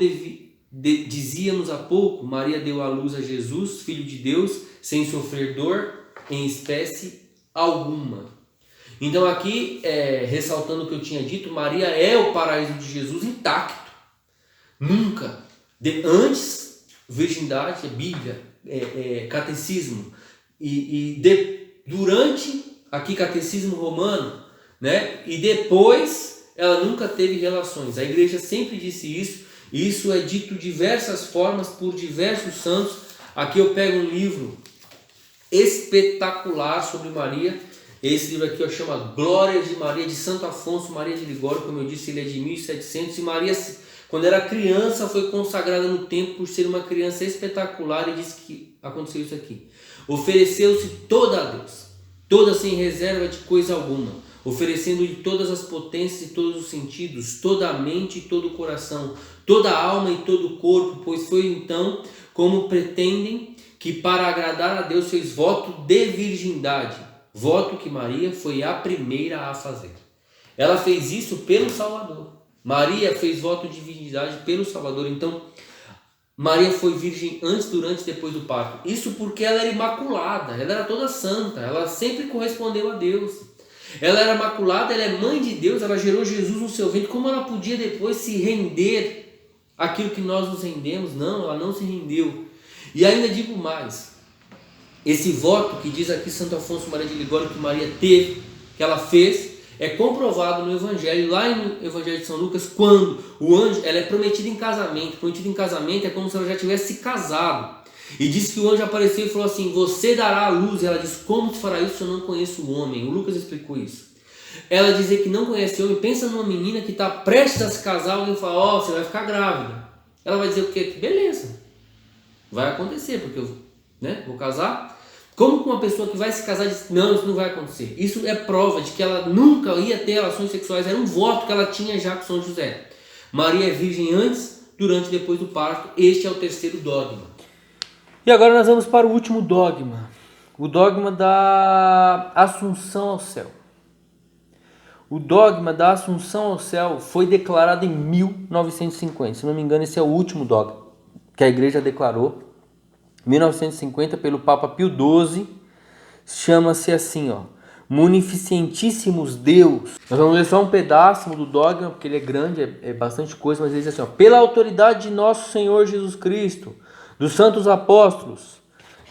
dizíamos há pouco, Maria deu à luz a Jesus, Filho de Deus, sem sofrer dor em espécie alguma. Então aqui, ressaltando o que eu tinha dito, Maria é o paraíso de Jesus intacto. Nunca. Antes, virgindade, Bíblia, catecismo. Durante, aqui catecismo romano, né? E depois, ela nunca teve relações. A igreja sempre disse isso. E isso é dito de diversas formas por diversos santos. Aqui eu pego um livro espetacular sobre Maria. Esse livro aqui chama Glórias de Maria, de Santo Afonso Maria de Ligório. Como eu disse, ele é de 1700. E Maria Quando era criança, foi consagrada no templo por ser uma criança espetacular, e diz que aconteceu isso aqui. Ofereceu-se toda a Deus, toda sem reserva de coisa alguma, oferecendo-lhe todas as potências e todos os sentidos, toda a mente e todo o coração, toda a alma e todo o corpo, pois foi então como pretendem que para agradar a Deus fez voto de virgindade, voto que Maria foi a primeira a fazer. Ela fez isso pelo Salvador. Maria fez voto de virgindade pelo Salvador. Então, Maria foi virgem antes, durante e depois do parto. Isso porque ela era imaculada, ela era toda santa, ela sempre correspondeu a Deus. Ela era imaculada, ela é mãe de Deus, ela gerou Jesus no seu ventre. Como ela podia depois se render àquilo que nós nos rendemos? Não, ela não se rendeu. E ainda digo mais, esse voto que diz aqui Santo Afonso Maria de Ligório que Maria teve, que ela fez, é comprovado no Evangelho, lá no Evangelho de São Lucas, quando o anjo, ela é prometida em casamento. Prometida em casamento é como se ela já tivesse se casado. E diz que o anjo apareceu e falou assim: você dará a luz. E ela diz: como tu fará isso se eu não conheço o homem? O Lucas explicou isso. Ela dizer que não conhece o homem, pensa numa menina que está prestes a se casar, alguém fala: ó, você vai ficar grávida. Ela vai dizer o quê? Beleza, vai acontecer, porque eu vou casar. Como que uma pessoa que vai se casar diz: não, isso não vai acontecer? Isso é prova de que ela nunca ia ter relações sexuais, era um voto que ela tinha já com São José. Maria é virgem antes, durante e depois do parto. Este é o terceiro dogma. E agora nós vamos para o último dogma, o dogma da Assunção ao céu. O dogma da Assunção ao céu foi declarado em 1950, se não me engano esse é o último dogma que a igreja declarou. 1950, pelo Papa Pio XII, chama-se assim, Munificentíssimos Deus. Nós vamos ler só um pedaço do dogma, porque ele é grande, é bastante coisa, mas ele diz assim, pela autoridade de nosso Senhor Jesus Cristo, dos santos apóstolos,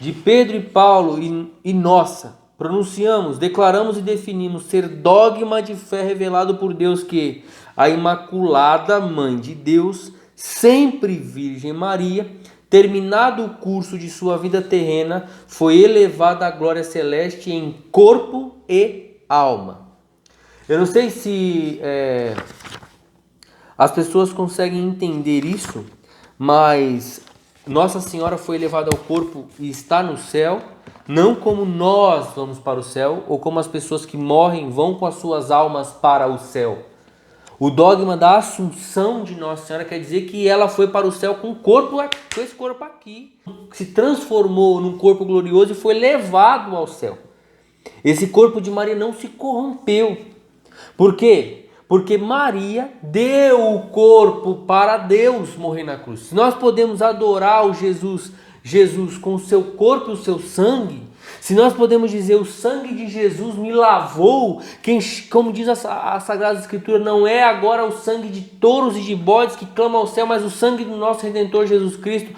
de Pedro e Paulo e nossa, pronunciamos, declaramos e definimos ser dogma de fé revelado por Deus que a Imaculada Mãe de Deus, sempre Virgem Maria, terminado o curso de sua vida terrena, foi elevada à glória celeste em corpo e alma. Eu não sei se as pessoas conseguem entender isso, mas Nossa Senhora foi elevada ao corpo e está no céu, não como nós vamos para o céu, ou como as pessoas que morrem vão com as suas almas para o céu. O dogma da Assunção de Nossa Senhora quer dizer que ela foi para o céu com esse corpo aqui, se transformou num corpo glorioso e foi levado ao céu. Esse corpo de Maria não se corrompeu. Por quê? Porque Maria deu o corpo para Deus morrer na cruz. Se nós podemos adorar o Jesus com o seu corpo e o seu sangue, se nós podemos dizer o sangue de Jesus me lavou, como diz a Sagrada Escritura, não é agora o sangue de touros e de bodes que clama ao céu, mas o sangue do nosso Redentor Jesus Cristo,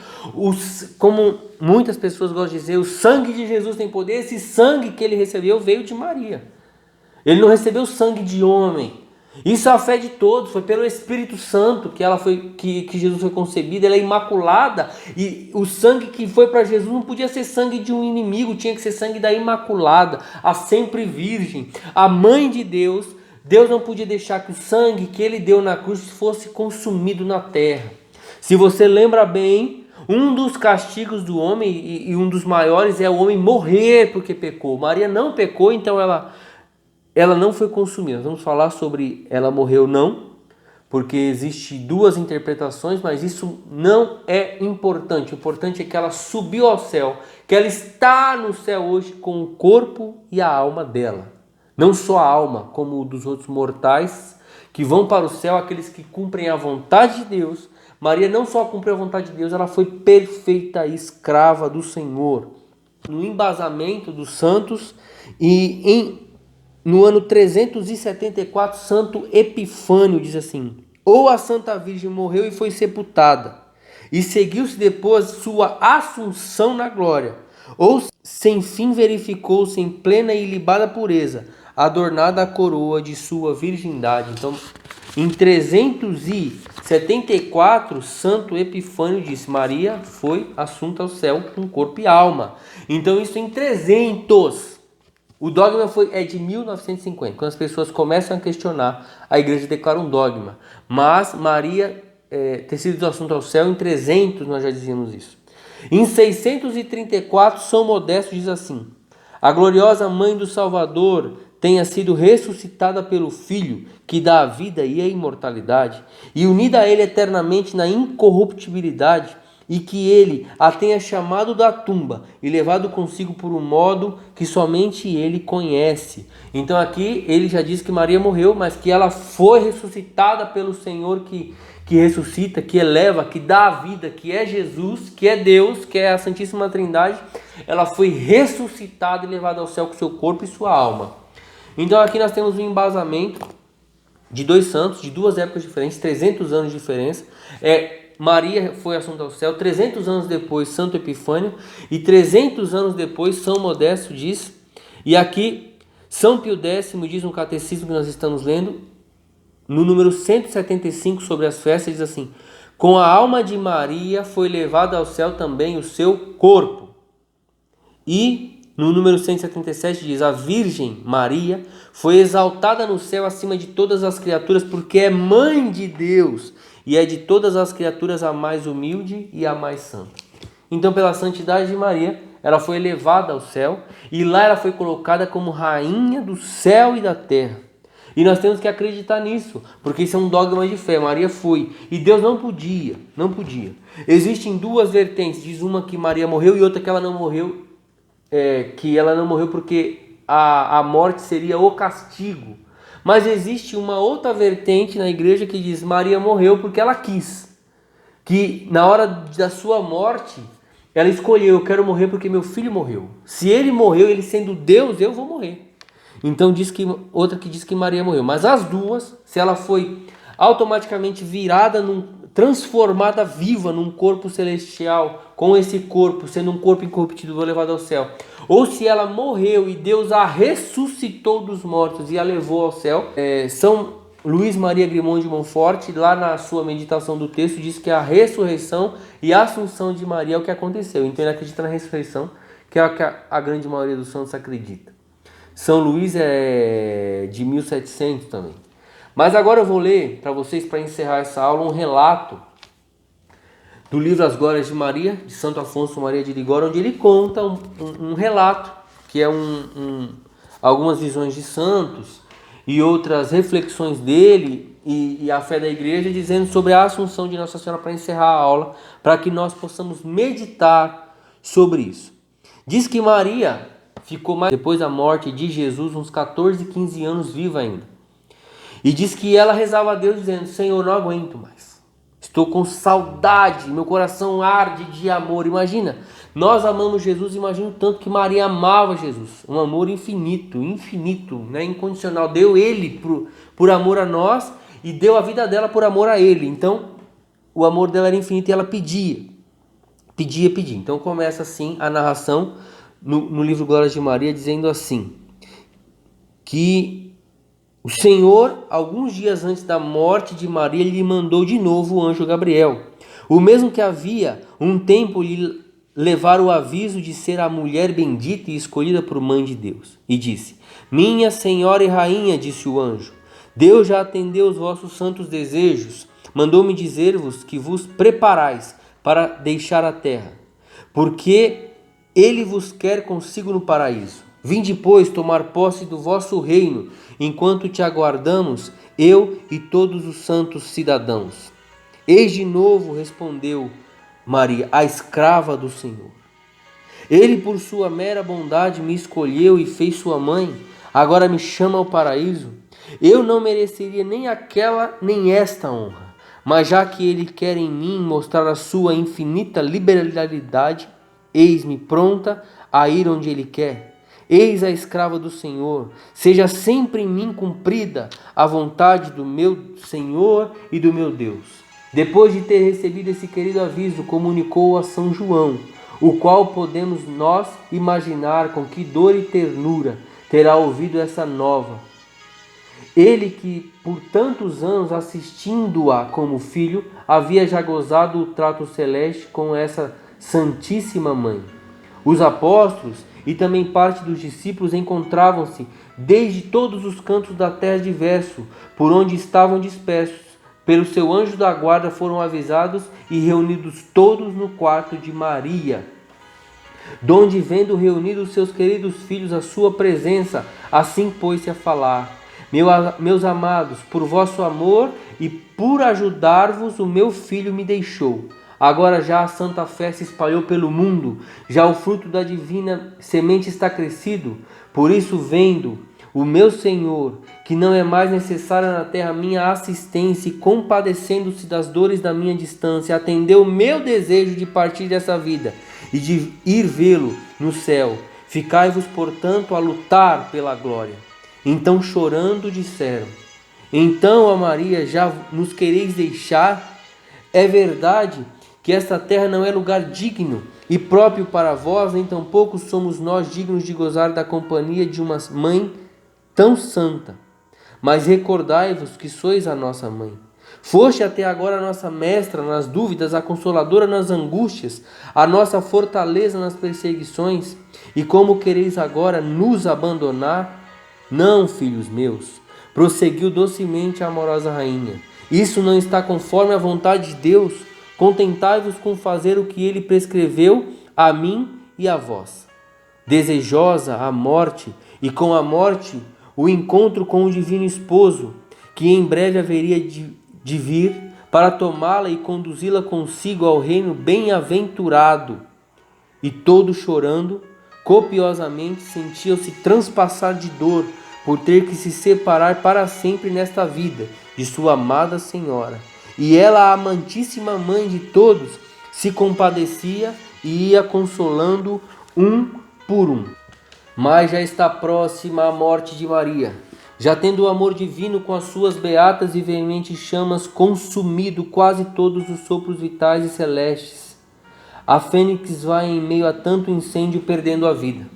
como muitas pessoas gostam de dizer, o sangue de Jesus tem poder. Esse sangue que ele recebeu veio de Maria. Ele não recebeu sangue de homem. Isso é a fé de todos, foi pelo Espírito Santo que Jesus foi concebido. Ela é imaculada, e o sangue que foi para Jesus não podia ser sangue de um inimigo, tinha que ser sangue da Imaculada, a sempre virgem, a mãe de Deus. Deus não podia deixar que o sangue que ele deu na cruz fosse consumido na terra. Se você lembra bem, um dos castigos do homem, e um dos maiores, é o homem morrer porque pecou. Maria não pecou, então ela não foi consumida. Nós vamos falar sobre ela morreu não, porque existem duas interpretações, mas isso não é importante. O importante é que ela subiu ao céu, que ela está no céu hoje com o corpo e a alma dela. Não só a alma, como dos outros mortais que vão para o céu, aqueles que cumprem a vontade de Deus. Maria não só cumpriu a vontade de Deus, ela foi perfeita escrava do Senhor. No embasamento dos santos no ano 374, Santo Epifânio diz assim: ou a Santa Virgem morreu e foi sepultada, e seguiu-se depois sua assunção na glória, ou sem fim verificou-se em plena e ilibada pureza, adornada a coroa de sua virgindade. Então, em 374, Santo Epifânio disse: Maria foi assunta ao céu com corpo e alma. Então, isso em 300. O dogma é de 1950. Quando as pessoas começam a questionar, a igreja declara um dogma. Mas Maria ter sido assunto ao céu. Em 300 nós já dizíamos isso. Em 634, São Modesto diz assim: a gloriosa mãe do Salvador tenha sido ressuscitada pelo Filho, que dá a vida e a imortalidade, e unida a ele eternamente na incorruptibilidade, e que ele a tenha chamado da tumba e levado consigo por um modo que somente ele conhece. Então aqui ele já diz que Maria morreu, mas que ela foi ressuscitada pelo Senhor que ressuscita, que eleva, que dá a vida, que é Jesus, que é Deus, que é a Santíssima Trindade. Ela foi ressuscitada e levada ao céu com seu corpo e sua alma. Então aqui nós temos um embasamento de dois santos, de duas épocas diferentes, 300 anos de diferença. Maria foi assunta ao céu, 300 anos depois Santo Epifânio, e 300 anos depois São Modesto diz, e aqui São Pio X diz no catecismo que nós estamos lendo, no número 175 sobre as festas, diz assim: com a alma de Maria foi levado ao céu também o seu corpo. E no número 177 diz: a Virgem Maria foi exaltada no céu acima de todas as criaturas, porque é mãe de Deus e é de todas as criaturas a mais humilde e a mais santa. Então, pela santidade de Maria, ela foi elevada ao céu e lá ela foi colocada como rainha do céu e da terra. E nós temos que acreditar nisso, porque isso é um dogma de fé. Maria foi, e Deus não podia. Existem duas vertentes, diz uma que Maria morreu e outra que ela não morreu, que ela não morreu porque a morte seria o castigo. Mas existe uma outra vertente na igreja que diz Maria morreu porque ela quis, que na hora da sua morte ela escolheu: eu quero morrer porque meu filho morreu. Se ele morreu, ele sendo Deus, eu vou morrer. Então outra que diz que Maria morreu. Mas as duas, se ela foi automaticamente transformada viva num corpo celestial, com esse corpo sendo um corpo incorruptível levado ao céu, ou se ela morreu e Deus a ressuscitou dos mortos e a levou ao céu, São Luís Maria Grimond de Montfort, lá na sua meditação do texto, diz que a ressurreição e a assunção de Maria é o que aconteceu. Então ele acredita na ressurreição, que é o que a grande maioria dos santos acredita. São Luís é de 1700 também. Mas agora eu vou ler para vocês, para encerrar essa aula, um relato do livro As Glórias de Maria, de Santo Afonso Maria de Ligório, onde ele conta um relato, que é algumas visões de santos e outras reflexões dele e a fé da igreja, dizendo sobre a Assunção de Nossa Senhora, para encerrar a aula, para que nós possamos meditar sobre isso. Diz que Maria ficou depois da morte de Jesus uns 14, 15 anos viva ainda. E diz que ela rezava a Deus dizendo: Senhor, não aguento mais. Estou com saudade, meu coração arde de amor. Imagina, nós amamos Jesus, imagina o tanto que Maria amava Jesus. Um amor infinito, né? Incondicional. Deu ele por amor a nós e deu a vida dela por amor a ele. Então, o amor dela era infinito e ela pedia. Então começa assim a narração no livro Glórias de Maria, dizendo assim, que o Senhor, alguns dias antes da morte de Maria, lhe mandou de novo o anjo Gabriel, o mesmo que havia um tempo lhe levar o aviso de ser a mulher bendita e escolhida por mãe de Deus. E disse: minha Senhora e Rainha, disse o anjo, Deus já atendeu os vossos santos desejos, mandou-me dizer-vos que vos preparais para deixar a terra, porque ele vos quer consigo no paraíso. Vinde, pois, tomar posse do vosso reino, enquanto te aguardamos, eu e todos os santos cidadãos. Eis de novo, respondeu Maria, a escrava do Senhor. Ele, por sua mera bondade, me escolheu e fez sua mãe, agora me chama ao paraíso. Eu não mereceria nem aquela, nem esta honra, mas já que ele quer em mim mostrar a sua infinita liberalidade, eis-me pronta a ir onde ele quer. Eis a escrava do Senhor. Seja sempre em mim cumprida a vontade do meu Senhor e do meu Deus. Depois de ter recebido esse querido aviso, comunicou a São João, o qual podemos nós imaginar com que dor e ternura terá ouvido essa nova. Ele que, por tantos anos, assistindo-a como filho, havia já gozado o trato celeste com essa Santíssima Mãe. Os apóstolos e também parte dos discípulos encontravam-se desde todos os cantos da terra diverso, por onde estavam dispersos, pelo seu anjo da guarda, foram avisados e reunidos todos no quarto de Maria, donde, vendo reunidos seus queridos filhos à sua presença, assim pôs-se a falar: Meus amados, por vosso amor e por ajudar-vos, o meu filho me deixou. Agora já a santa fé se espalhou pelo mundo, já o fruto da divina semente está crescido. Por isso, vendo o meu Senhor, que não é mais necessária na terra minha assistência, e compadecendo-se das dores da minha distância, atendeu o meu desejo de partir dessa vida e de ir vê-lo no céu. Ficai-vos, portanto, a lutar pela glória. Então, chorando, disseram: Então, ó Maria, já nos quereis deixar? É verdade que esta terra não é lugar digno e próprio para vós, nem tampouco somos nós dignos de gozar da companhia de uma mãe tão santa. Mas recordai-vos que sois a nossa mãe. Foste até agora a nossa mestra nas dúvidas, a consoladora nas angústias, a nossa fortaleza nas perseguições. E como quereis agora nos abandonar? Não, filhos meus, prosseguiu docemente a amorosa rainha. Isso não está conforme a vontade de Deus. Contentai-vos com fazer o que ele prescreveu a mim e a vós. Desejosa a morte, e com a morte o encontro com o divino esposo, que em breve haveria de vir para tomá-la e conduzi-la consigo ao reino bem-aventurado. E todos chorando copiosamente sentiam-se transpassar de dor por ter que se separar para sempre nesta vida de sua amada Senhora. E ela, a amantíssima mãe de todos, se compadecia e ia consolando um por um. Mas já está próxima a morte de Maria, já tendo o amor divino com as suas beatas e veementes chamas consumido quase todos os sopros vitais e celestes. A fênix vai em meio a tanto incêndio perdendo a vida.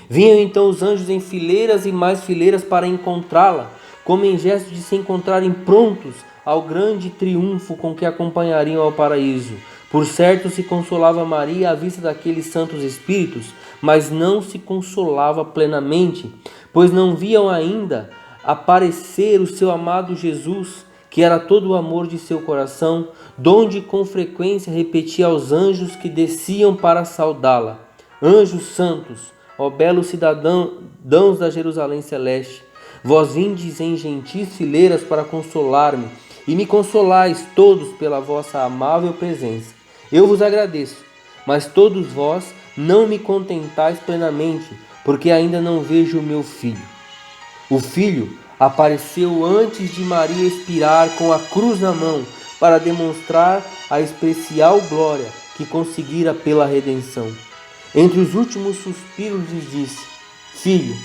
Vinham então os anjos em fileiras e mais fileiras para encontrá-la, como em gesto de se encontrarem prontos ao grande triunfo com que acompanhariam ao paraíso. Por certo se consolava Maria à vista daqueles santos espíritos, mas não se consolava plenamente, pois não viam ainda aparecer o seu amado Jesus, que era todo o amor de seu coração, donde com frequência repetia aos anjos que desciam para saudá-la: Anjos santos, ó belos cidadãos da Jerusalém celeste, vós vindes em gentis fileiras para consolar-me, e me consolais todos pela vossa amável presença. Eu vos agradeço, mas todos vós não me contentais plenamente, porque ainda não vejo o meu filho. O filho apareceu antes de Maria expirar com a cruz na mão, para demonstrar a especial glória que conseguira pela redenção. Entre os últimos suspiros lhes disse: Filho,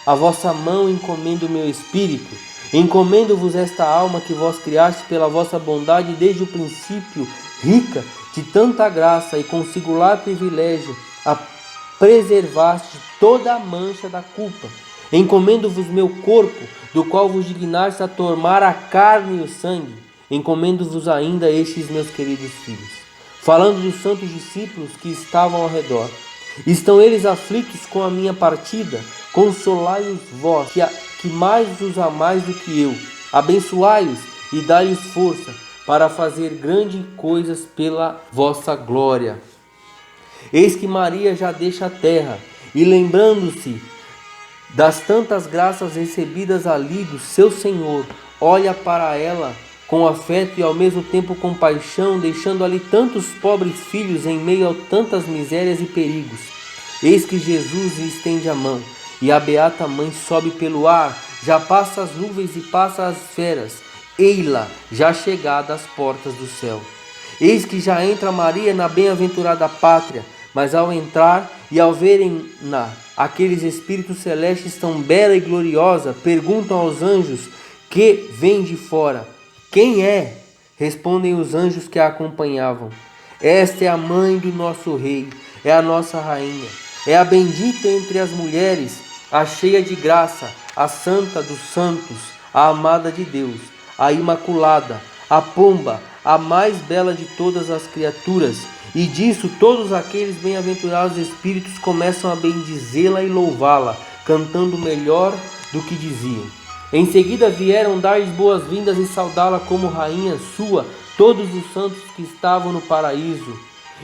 a vossa mão encomendo o meu espírito. Encomendo-vos esta alma que vós criaste pela vossa bondade desde o princípio, rica de tanta graça e com singular privilégio, a preservaste de toda a mancha da culpa. Encomendo-vos meu corpo, do qual vos dignastes a tomar a carne e o sangue. Encomendo-vos ainda estes meus queridos filhos. Falando dos santos discípulos que estavam ao redor: Estão eles aflitos com a minha partida? Consolai-os vós, que mais os amais do que eu. Abençoai-os e dai-lhes força para fazer grandes coisas pela vossa glória. Eis que Maria já deixa a terra, e lembrando-se das tantas graças recebidas ali do seu Senhor, olha para ela com afeto e ao mesmo tempo compaixão, deixando ali tantos pobres filhos em meio a tantas misérias e perigos. Eis que Jesus lhe estende a mão, e a beata mãe sobe pelo ar, já passa as nuvens e passa as esferas, ei-la já chegada às portas do céu. Eis que já entra Maria na bem-aventurada pátria, mas ao entrar e ao verem-na, aqueles espíritos celestes tão bela e gloriosa, perguntam aos anjos que vêm de fora: Quem é? Respondem os anjos que a acompanhavam: Esta é a mãe do nosso rei, é a nossa rainha, é a bendita entre as mulheres, a cheia de graça, a santa dos santos, a amada de Deus, a imaculada, a pomba, a mais bela de todas as criaturas. E disso todos aqueles bem-aventurados espíritos começam a bendizê-la e louvá-la, cantando melhor do que diziam: Em seguida vieram dar-lhe boas-vindas e saudá-la como rainha sua todos os santos que estavam no paraíso.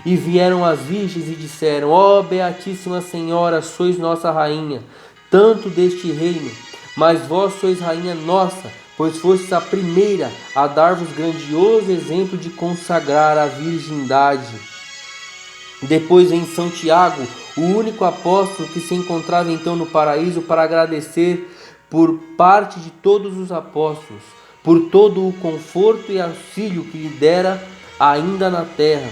E vieram as virgens e disseram: ó Beatíssima Senhora, sois nossa rainha, tanto deste reino, mas vós sois rainha nossa, pois fostes a primeira a dar-vos grandioso exemplo de consagrar a virgindade. Depois vem São Tiago, o único apóstolo que se encontrava então no paraíso, para agradecer por parte de todos os apóstolos, por todo o conforto e auxílio que lhe dera ainda na terra.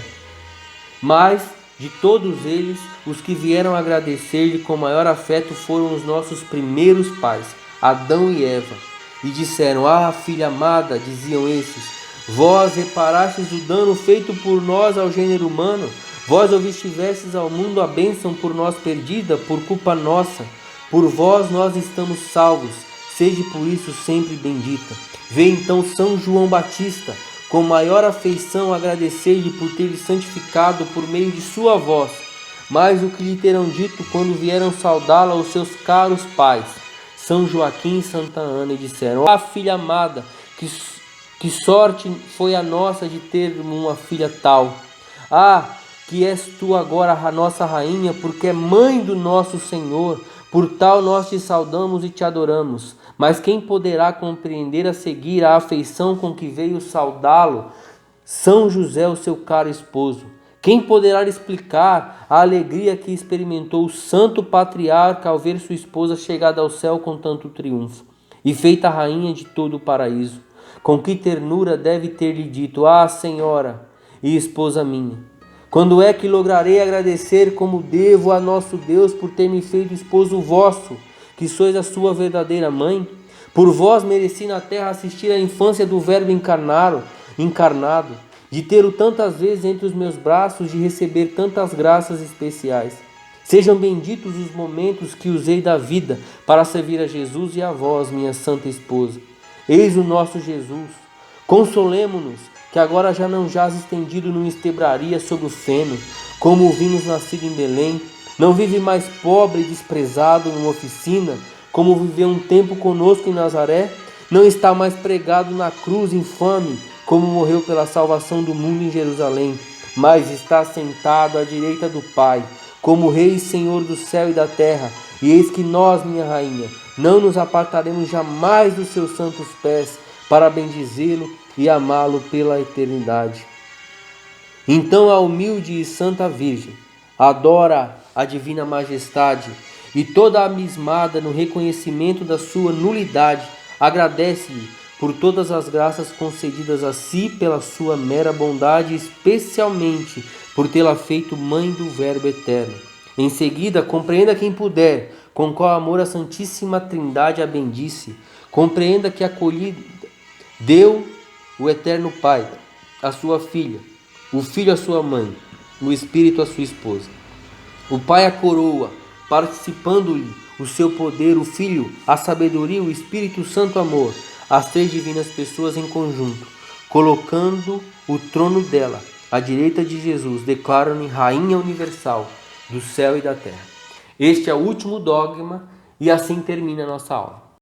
Mas de todos eles, os que vieram agradecer-lhe com maior afeto foram os nossos primeiros pais, Adão e Eva. E disseram: ah, filha amada, diziam esses, vós reparastes o dano feito por nós ao gênero humano, vós obtivestes ao mundo a bênção por nós perdida, por culpa nossa. Por vós nós estamos salvos, sede por isso sempre bendita. Vê então São João Batista, com maior afeição agradecer-lhe por ter lhe santificado por meio de sua voz, mais o que lhe terão dito quando vieram saudá-la os seus caros pais, São Joaquim e Santa Ana, e disseram: ah, filha amada, que sorte foi a nossa de ter uma filha tal. Ah, que és tu agora a nossa rainha, porque é mãe do nosso Senhor. Por tal nós te saudamos e te adoramos. Mas quem poderá compreender a seguir a afeição com que veio saudá-lo São José, o seu caro esposo? Quem poderá explicar a alegria que experimentou o santo patriarca ao ver sua esposa chegada ao céu com tanto triunfo e feita rainha de todo o paraíso? Com que ternura deve ter lhe dito: ah, Senhora e esposa minha, quando é que lograrei agradecer como devo a nosso Deus por ter me feito esposo vosso, que sois a sua verdadeira mãe? Por vós mereci na terra assistir à infância do Verbo encarnado, de ter-o tantas vezes entre os meus braços, de receber tantas graças especiais. Sejam benditos os momentos que usei da vida para servir a Jesus e a vós, minha santa esposa. Eis o nosso Jesus. Consolemo-nos, que agora já não jaz estendido numa estebraria sobre o feno, como o vimos nascido em Belém. Não vive mais pobre e desprezado numa oficina, como viveu um tempo conosco em Nazaré. Não está mais pregado na cruz infame, como morreu pela salvação do mundo em Jerusalém, mas está sentado à direita do Pai, como Rei e Senhor do céu e da terra. E eis que nós, minha rainha, não nos apartaremos jamais dos seus santos pés, para bendizê-lo e amá-lo pela eternidade. Então a humilde e santa Virgem adora a divina majestade e, toda abismada no reconhecimento da sua nulidade, agradece-lhe por todas as graças concedidas a si pela sua mera bondade, especialmente por tê-la feito mãe do Verbo eterno. Em seguida, compreenda quem puder com qual amor a Santíssima Trindade a bendice. Compreenda que acolhida deu o Eterno Pai a sua filha, o Filho a sua mãe, o Espírito a sua esposa. O Pai a coroa, participando-lhe o seu poder, o Filho a sabedoria, o Espírito Santo amor, as três divinas pessoas em conjunto, colocando o trono dela à direita de Jesus, declaram-lhe Rainha Universal do céu e da terra. Este é o último dogma e assim termina a nossa aula.